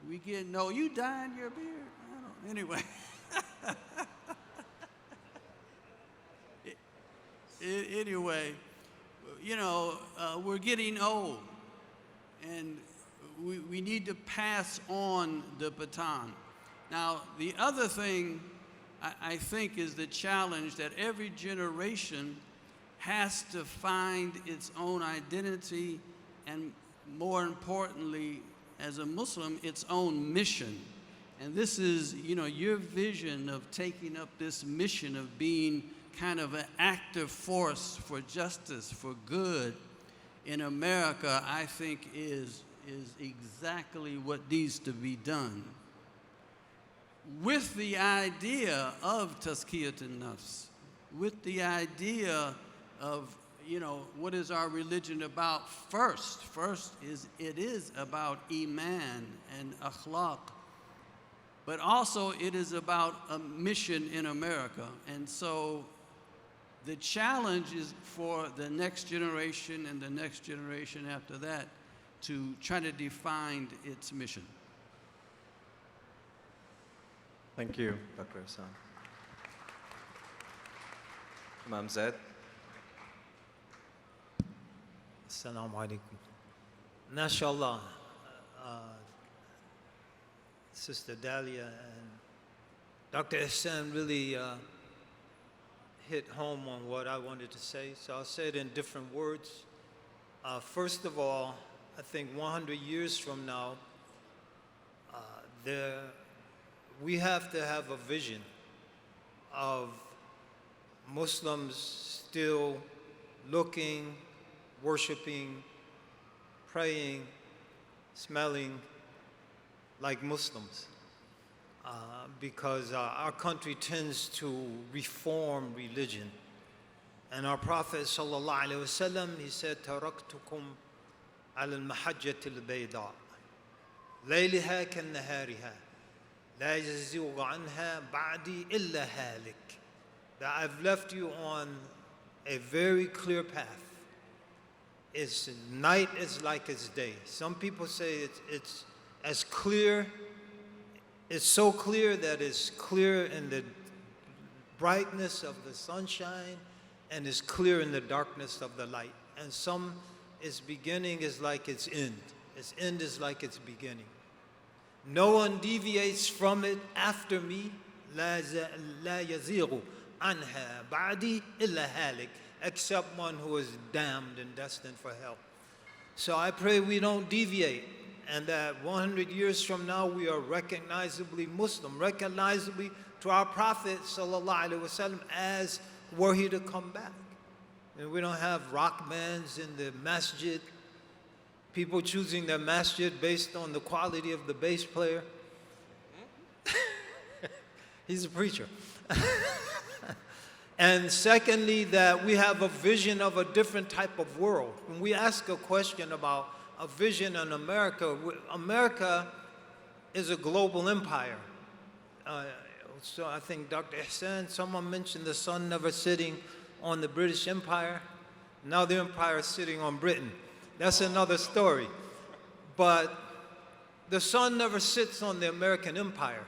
we get, no, you dyeing your beard? I don't, anyway. Anyway, we're getting old, and we need to pass on the baton. Now, the other thing I think is the challenge that every generation has to find its own identity, and more importantly, as a Muslim, its own mission. And this is, your vision of taking up this mission of being kind of an active force for justice, for good in America, I think is exactly what needs to be done. With the idea of tazkiyat an-nafs, with the idea of, what is our religion about first? First it is about iman and akhlaq, but also it is about a mission in America. And so the challenge is for the next generation and the next generation after that to try to define its mission. Thank you, Dr. Hassan. Imam Zaid. Assalamu alaikum. MashaAllah, Sister Dahlia and Dr. Hassan really hit home on what I wanted to say, so I'll say it in different words. First of all, I think 100 years from now, we have to have a vision of Muslims still looking, worshiping, praying, smelling like Muslims. Because our country tends to reform religion. And our Prophet sallallahu alaihi wasallam, he said, "Taraktukum ala al-mahajjati al-bayda, laylaha kan-nahariha, la yazighu anha ba'di illa halik." That I've left you on a very clear path. Its night is like its day. Some people say it's as clear. It's so clear that it's clear in the brightness of the sunshine and is clear in the darkness of the light. And some, its beginning is like its end. Its end is like its beginning. No one deviates from it after me, لا يزيغ عنها بعدي إلا هالك, except one who is damned and destined for hell. So I pray we don't deviate, and that 100 years from now we are recognizably Muslim, recognizably to our Prophet sallallahu alaihi wasallam as were he to come back. And we don't have rock bands in the masjid, people choosing their masjid based on the quality of the bass player. He's a preacher. And secondly, that we have a vision of a different type of world. When we ask a question about a vision in America, America is a global empire. So I think Dr. Hassan, someone mentioned the sun never sitting on the British Empire. Now the empire is sitting on Britain. That's another story. But the sun never sits on the American empire,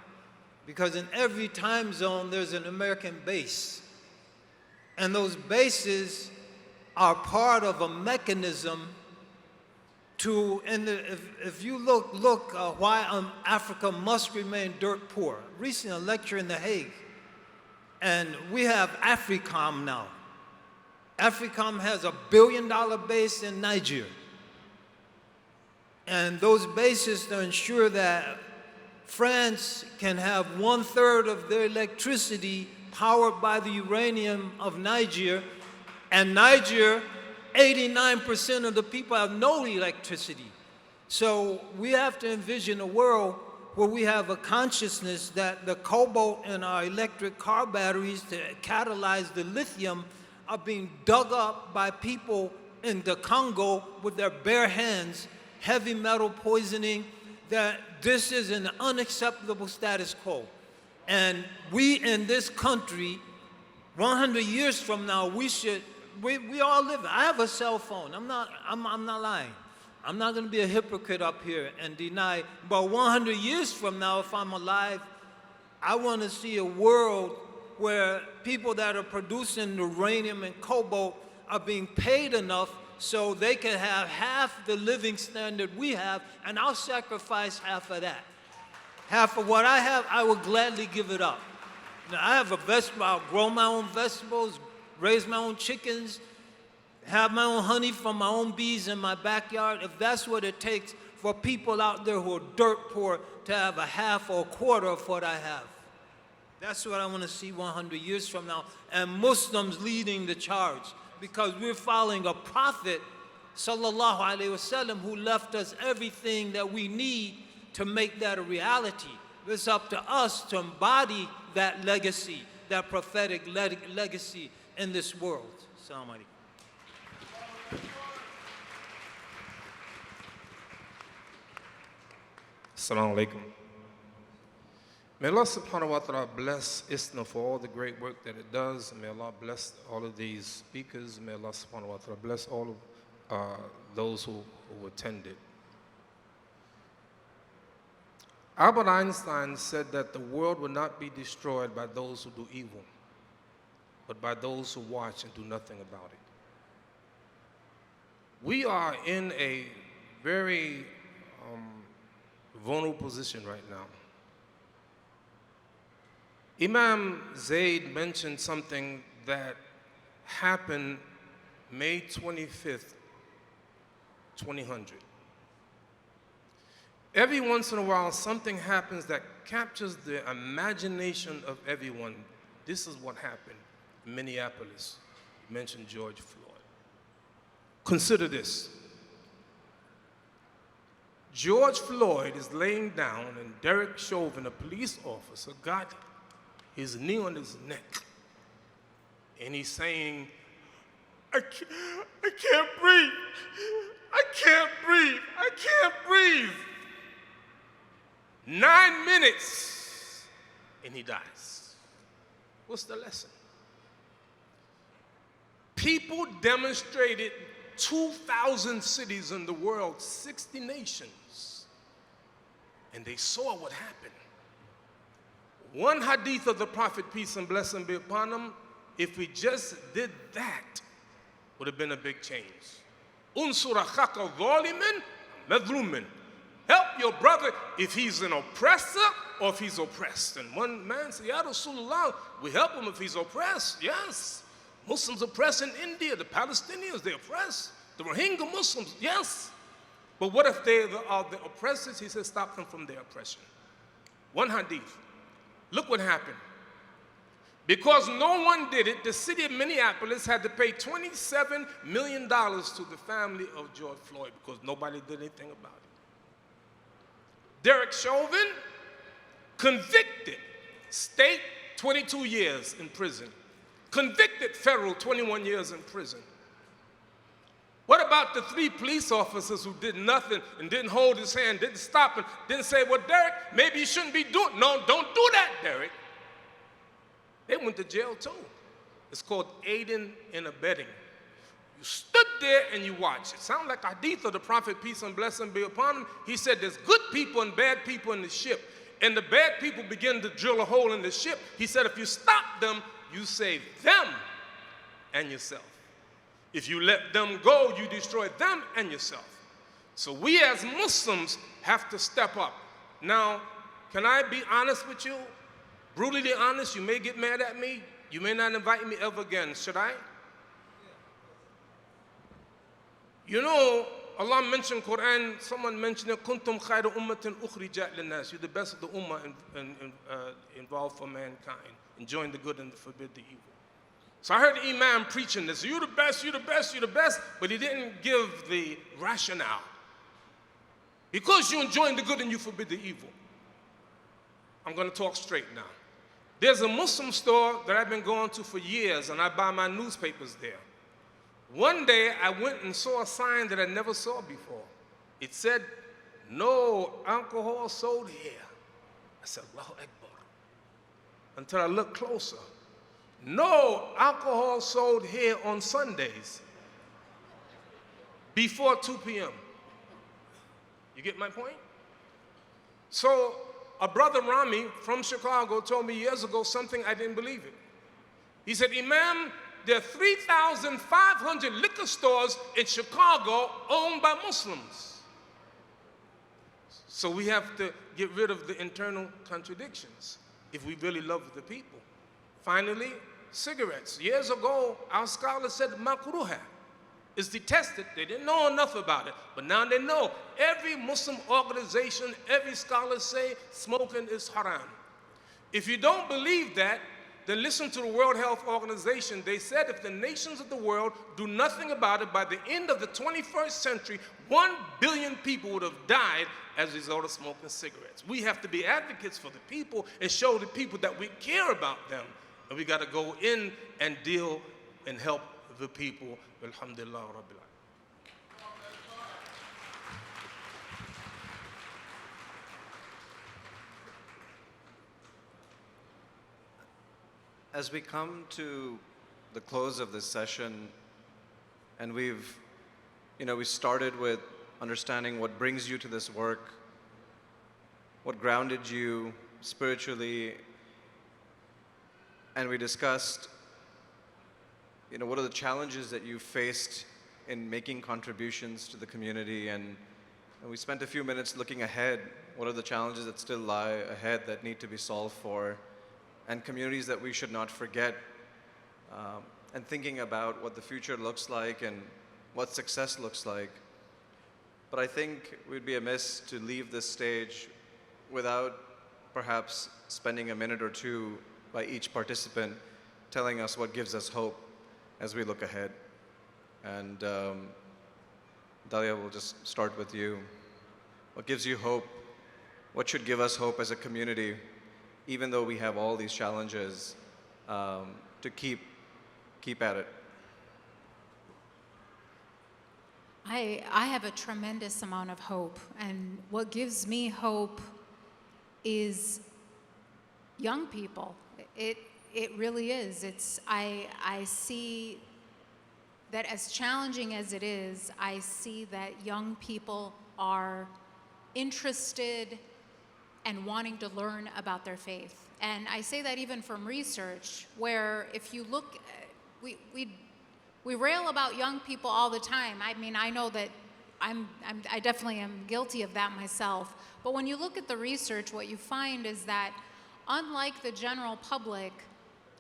because in every time zone there's an American base. And those bases are part of a mechanism to, if you look why Africa must remain dirt poor. Recently, a lecture in The Hague, and we have AFRICOM now. AFRICOM has $1 billion base in Niger. And those bases to ensure that France can have 1/3 of their electricity powered by the uranium of Niger, and Niger, 89% of the people have no electricity. So we have to envision a world where we have a consciousness that the cobalt in our electric car batteries to catalyze the lithium are being dug up by people in the Congo with their bare hands, heavy metal poisoning, that this is an unacceptable status quo. And we in this country, 100 years from now, we all live. I have a cell phone. I'm not lying. I'm not going to be a hypocrite up here and deny. But 100 years from now, if I'm alive, I want to see a world where people that are producing uranium and cobalt are being paid enough so they can have half the living standard we have, and I'll sacrifice half of that. Half of what I have, I will gladly give it up. Now, I have a vegetable, I'll grow my own vegetables, raise my own chickens, have my own honey from my own bees in my backyard, if that's what it takes for people out there who are dirt poor to have a half or a quarter of what I have. That's what I want to see 100 years from now, and Muslims leading the charge, because we're following a prophet, sallallahu alaihi wasallam, who left us everything that we need to make that a reality. It's up to us to embody that legacy, that prophetic legacy in this world. Assalamu alaikum. Assalamu alaikum. May Allah subhanahu wa ta'ala bless ISNA for all the great work that it does. And may Allah bless all of these speakers. May Allah subhanahu wa ta'ala bless all of those who attended. Albert Einstein said that the world will not be destroyed by those who do evil, but by those who watch and do nothing about it. We are in a very vulnerable position right now. Imam Zayd mentioned something that happened May 25th, 2000. Every once in a while, something happens that captures the imagination of everyone. This is what happened in Minneapolis. You mentioned George Floyd. Consider this. George Floyd is laying down, and Derek Chauvin, a police officer, got his knee on his neck, and he's saying, I can't breathe. I can't breathe. I can't breathe. 9 minutes, and he dies. What's the lesson? People demonstrated 2,000 cities in the world, 60 nations, and they saw what happened. One hadith of the Prophet, peace and blessing be upon him, if we just did that, would have been a big change. Unsur akhaka zaliman madhluman. Help your brother if he's an oppressor or if he's oppressed. And one man said, Ya Rasulullah, we help him if he's oppressed. Yes. Muslims oppressed in India, the Palestinians, they oppress. The Rohingya Muslims, yes. But what if they are the oppressors? He says, stop them from their oppression. One hadith. Look what happened. Because no one did it, the city of Minneapolis had to pay $27 million to the family of George Floyd because nobody did anything about it. Derek Chauvin, convicted, state 22 years in prison. Convicted, federal 21 years in prison. What about the 3 police officers who did nothing and didn't hold his hand, didn't stop him, didn't say, well, Derek, maybe you shouldn't be doing, no, don't do that, Derek. They went to jail too. It's called aiding and abetting. You stood there and you watched. It sounds like a hadith of the Prophet, peace and blessing be upon him. He said there's good people and bad people in the ship. And the bad people begin to drill a hole in the ship. He said if you stop them, you save them and yourself. If you let them go, you destroy them and yourself. So we as Muslims have to step up. Now, can I be honest with you? Brutally honest, you may get mad at me. You may not invite me ever again. Should I? You know, Allah mentioned Quran, someone mentioned it, Kuntum khayra ummatin ukhrijat linnas. You're the best of the ummah involved for mankind, enjoying the good and forbid the evil. So I heard the Imam preaching this, you're the best, you're the best, you're the best, but he didn't give the rationale. Because you're enjoying the good and you forbid the evil. I'm going to talk straight now. There's a Muslim store that I've been going to for years, and I buy my newspapers there. One day, I went and saw a sign that I never saw before. it said, no alcohol sold here. I said, Allahu Akbar. Until I looked closer. No alcohol sold here on Sundays before 2 p.m. You get my point? So a brother Rami from Chicago told me years ago something I didn't believe it. He said, Imam, there are 3,500 liquor stores in Chicago owned by Muslims. So we have to get rid of the internal contradictions if we really love the people. Finally, cigarettes. Years ago, our scholars said makruha is detested. They didn't know enough about it, but now they know. Every Muslim organization, every scholar say smoking is haram. If you don't believe that, then listen to the World Health Organization. They said if the nations of the world do nothing about it, by the end of the 21st century, 1 billion people would have died as a result of smoking cigarettes. We have to be advocates for the people and show the people that we care about them. And we got to go in and deal and help the people. Alhamdulillah Rabbil Alamin. As we come to the close of this session, and we started with understanding what brings you to this work, what grounded you spiritually, and we discussed, what are the challenges that you faced in making contributions to the community, and we spent a few minutes looking ahead. What are the challenges that still lie ahead that need to be solved for, and communities that we should not forget, and thinking about what the future looks like and what success looks like. But I think we'd be amiss to leave this stage without perhaps spending a minute or two by each participant telling us what gives us hope as we look ahead. And Dalia, we'll just start with you. What gives you hope? What should give us hope as a community, even though we have all these challenges, to keep at it? I have a tremendous amount of hope, and what gives me hope is young people. It really is. I see that as challenging as it is, I see that young people are interested and wanting to learn about their faith. And I say that even from research, where if you look, we rail about young people all the time. I mean, I know that I definitely am guilty of that myself. But when you look at the research, what you find is that unlike the general public,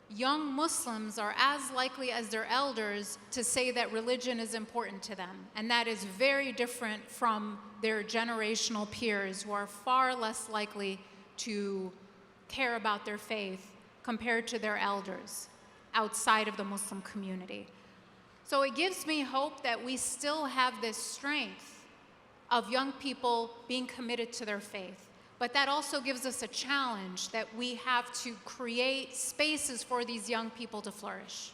young Muslims are as likely as their elders to say that religion is important to them. And that is very different from their generational peers, who are far less likely to care about their faith compared to their elders outside of the Muslim community. So it gives me hope that we still have this strength of young people being committed to their faith. But that also gives us a challenge that we have to create spaces for these young people to flourish.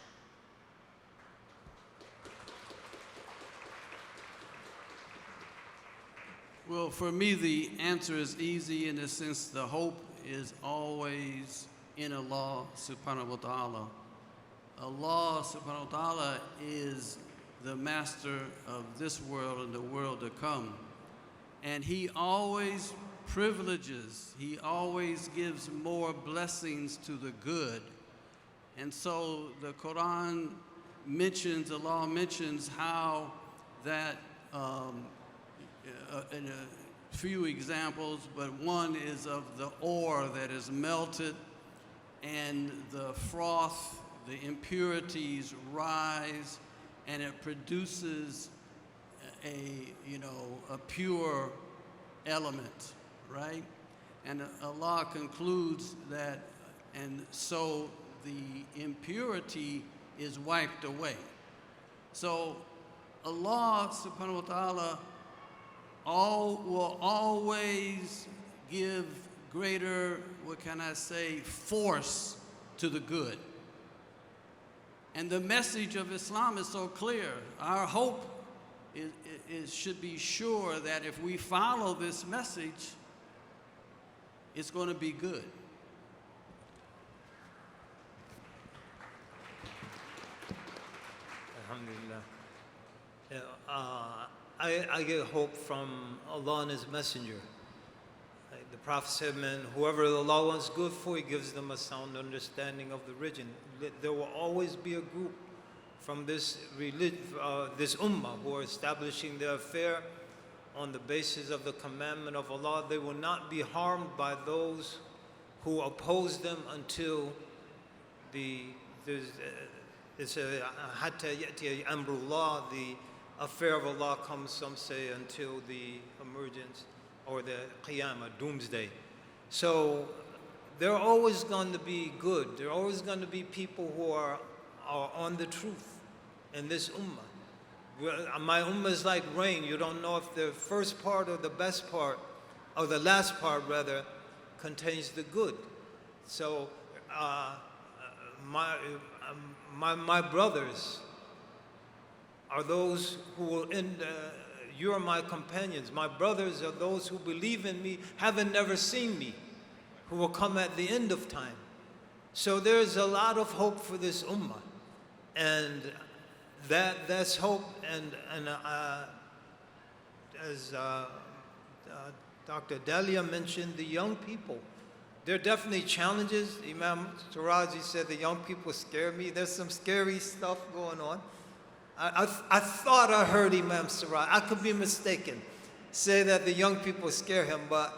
Well, for me, the answer is easy in the sense the hope is always in Allah subhanahu wa ta'ala. Allah subhanahu wa ta'ala is the master of this world and the world to come. And he always privileges, he always gives more blessings to the good. And so the Quran mentions, Allah mentions how that, in a few examples, but one is of the ore that is melted and the froth, the impurities rise, and it produces a pure element, right? And Allah concludes that, and so the impurity is wiped away. So Allah subhanahu wa ta'ala will always give greater, force to the good. And the message of Islam is so clear. Our hope should be sure that if we follow this message, it's going to be good. Alhamdulillah. I get hope from Allah and His Messenger. The Prophet said, man, whoever Allah wants good for, He gives them a sound understanding of the religion. There will always be a group from this ummah who are establishing their affair on the basis of the commandment of Allah. They will not be harmed by those who oppose them until hatta ya'ti amrullah, the affair of Allah comes, some say, until the emergence or the Qiyamah, doomsday. So there are always going to be good. There are always going to be people who are on the truth in this ummah. My ummah is like rain. You don't know if the first part or the best part, or the last part rather, contains the good. So my brothers are those who will you're my companions. My brothers are those who believe in me, haven't never seen me, who will come at the end of time. So there's a lot of hope for this ummah. And that's hope. And as Dr. Dalia mentioned, the young people, there are definitely challenges. Imam Taraji said the young people scare me. There's some scary stuff going on. I thought I heard Imam Siraj, I could be mistaken, say that the young people scare him, but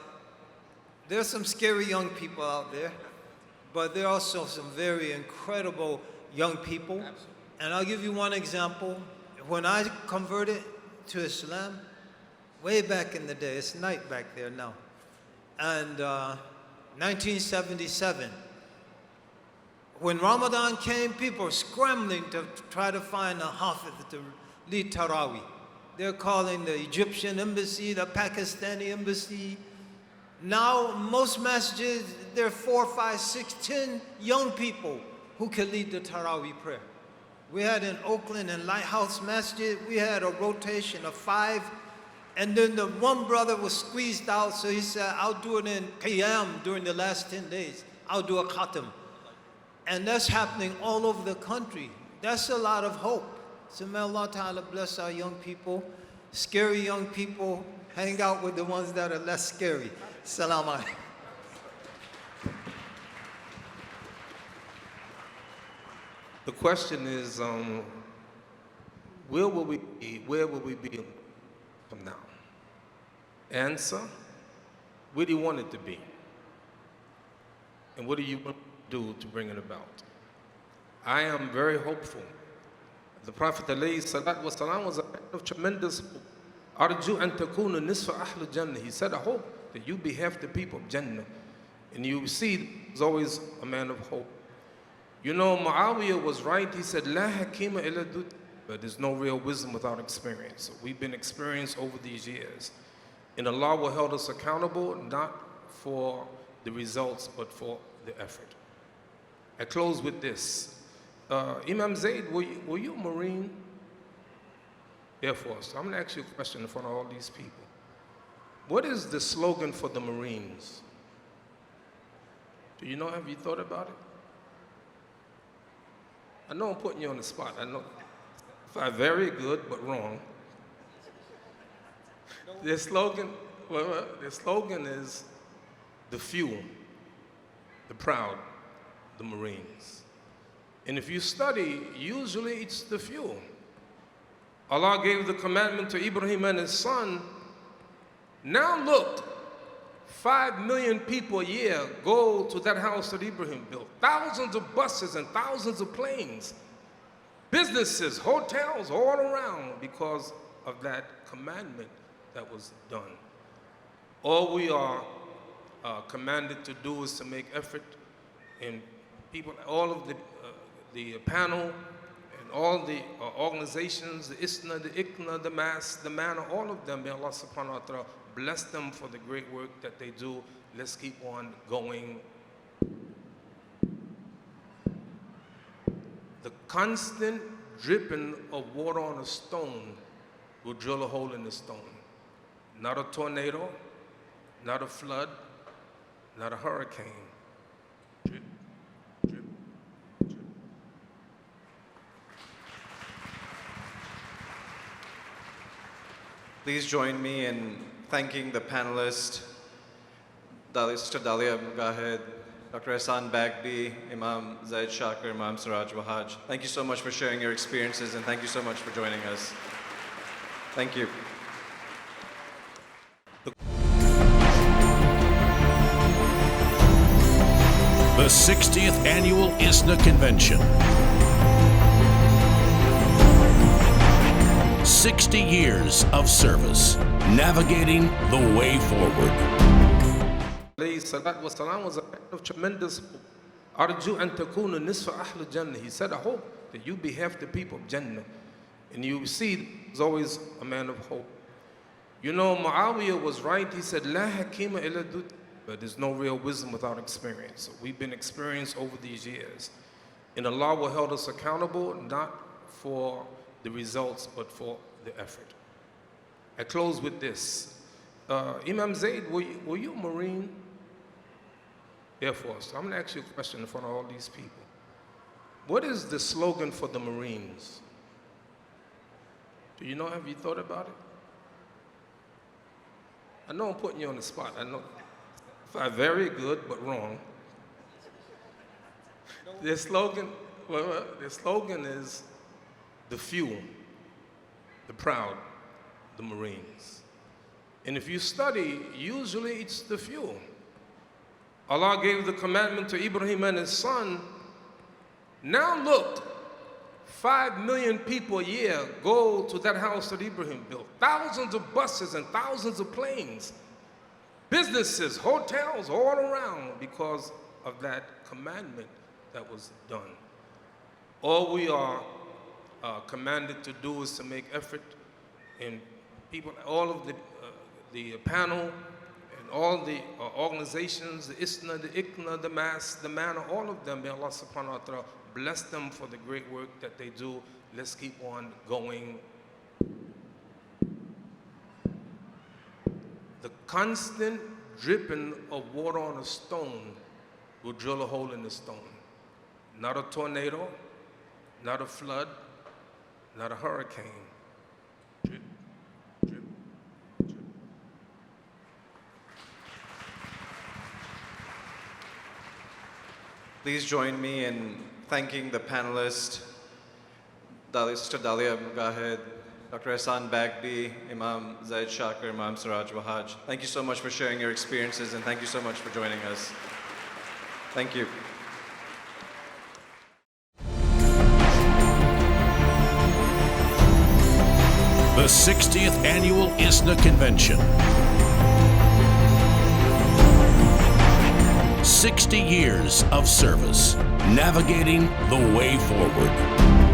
there's some scary young people out there. But there are also some very incredible young people. Absolutely. And I'll give you one example. When I converted to Islam, way back in the day, it's night back there now, and 1977, when Ramadan came, people were scrambling to try to find a hafiz to lead Taraweeh. They're calling the Egyptian embassy, the Pakistani embassy. Now, most masjids, there are 4, 5, 6, 10 young people who can lead the Taraweeh prayer. We had in Oakland and Lighthouse Masjid, we had a rotation of 5, and then the one brother was squeezed out, so he said, I'll do it in Qiyam during the last 10 days. I'll do a khatam. And that's happening all over the country. That's a lot of hope. So may Allah Ta'ala bless our young people. Scary young people, hang out with the ones that are less scary. Salam alaikum. The question is, where will we be from now? Answer, where do you want it to be? And what do you want to do to bring it about? I am very hopeful. The Prophet ﷺ was a man of tremendous hope. أرجو أن تكون نصف أهل الجنة. He said, I hope that you be half the people of Jannah. And you see, there's always a man of hope. You know, Muawiyah was right. He said, La hakima illa dut. But there's no real wisdom without experience. So we've been experienced over these years. And Allah will hold us accountable, not for the results, but for the effort. I close with this. Imam Zaid, were you a Marine? Air Force. I'm going to ask you a question in front of all these people. What is the slogan for the Marines? Do you know? Have you thought about it? I know I'm putting you on the spot. I know. Very good, but wrong. Their slogan is the few, the proud, the Marines. And if you study, usually it's the few. Allah gave the commandment to Ibrahim and his son. Now look, 5 million people a year go to that house that Ibrahim built. Thousands of buses and thousands of planes. Businesses, hotels all around because of that commandment that was done. All we are commanded to do is to make effort, and people, all of the panel and all the organizations, the ISNA, the ICNA, the MAS, the MANA, all of them, may Allah subhanahu wa ta'ala bless them for the great work that they do. Let's keep on going. The constant dripping of water on a stone will drill a hole in the stone. Not a tornado, not a flood, not a hurricane. Drip, drip, drip. Please join me in thanking the panelists, Sister Dalia Mujahid, Dr. Ehsan Bagby, Imam Zaid Shakir, Imam Siraj Wahaj. Thank you so much for sharing your experiences, and thank you so much for joining us. Thank you. The 60th Annual ISNA Convention. 60 years of service, navigating the way forward. Alayhi salatu wasalam was a man of tremendous hope. Arju an takuna nisfa ahl Jannah. He said, I hope that you be half the people of Jannah. And you see, he's always a man of hope. You know, Muawiyah was right. He said, La hakima illa dud. But there's no real wisdom without experience. So we've been experienced over these years. And Allah will hold us accountable, not for the results, but for the effort. I close with this. Imam Zaid, were you a Marine? Air Force. I'm going to ask you a question in front of all these people. What is the slogan for the Marines? Do you know? Have you thought about it? I know I'm putting you on the spot. I know. Very good, but wrong. Their slogan is the few, the proud, the Marines. And if you study, usually it's the few. Allah gave the commandment to Ibrahim and his son. Now look, 5 million people a year go to that house that Ibrahim built. Thousands of buses and thousands of planes. Businesses, hotels all around because of that commandment that was done. All we are commanded to do is to make effort, and people, all of the panel and all the organizations, the ISNA, the ICNA, the MAS, the MANA, all of them, may Allah subhanahu wa ta'ala bless them for the great work that they do. Let's keep on going. The constant dripping of water on a stone will drill a hole in the stone. Not a tornado, not a flood, not a hurricane. Drip, drip, drip. Please join me in thanking the panelists, Sister Dalia Mujahid, Dr. Ehsan Bagby, Imam Zaid Shakir, Imam Siraj Wahaj. Thank you so much for sharing your experiences, and thank you so much for joining us. Thank you. The 60th Annual ISNA Convention. 60 years of service, navigating the way forward.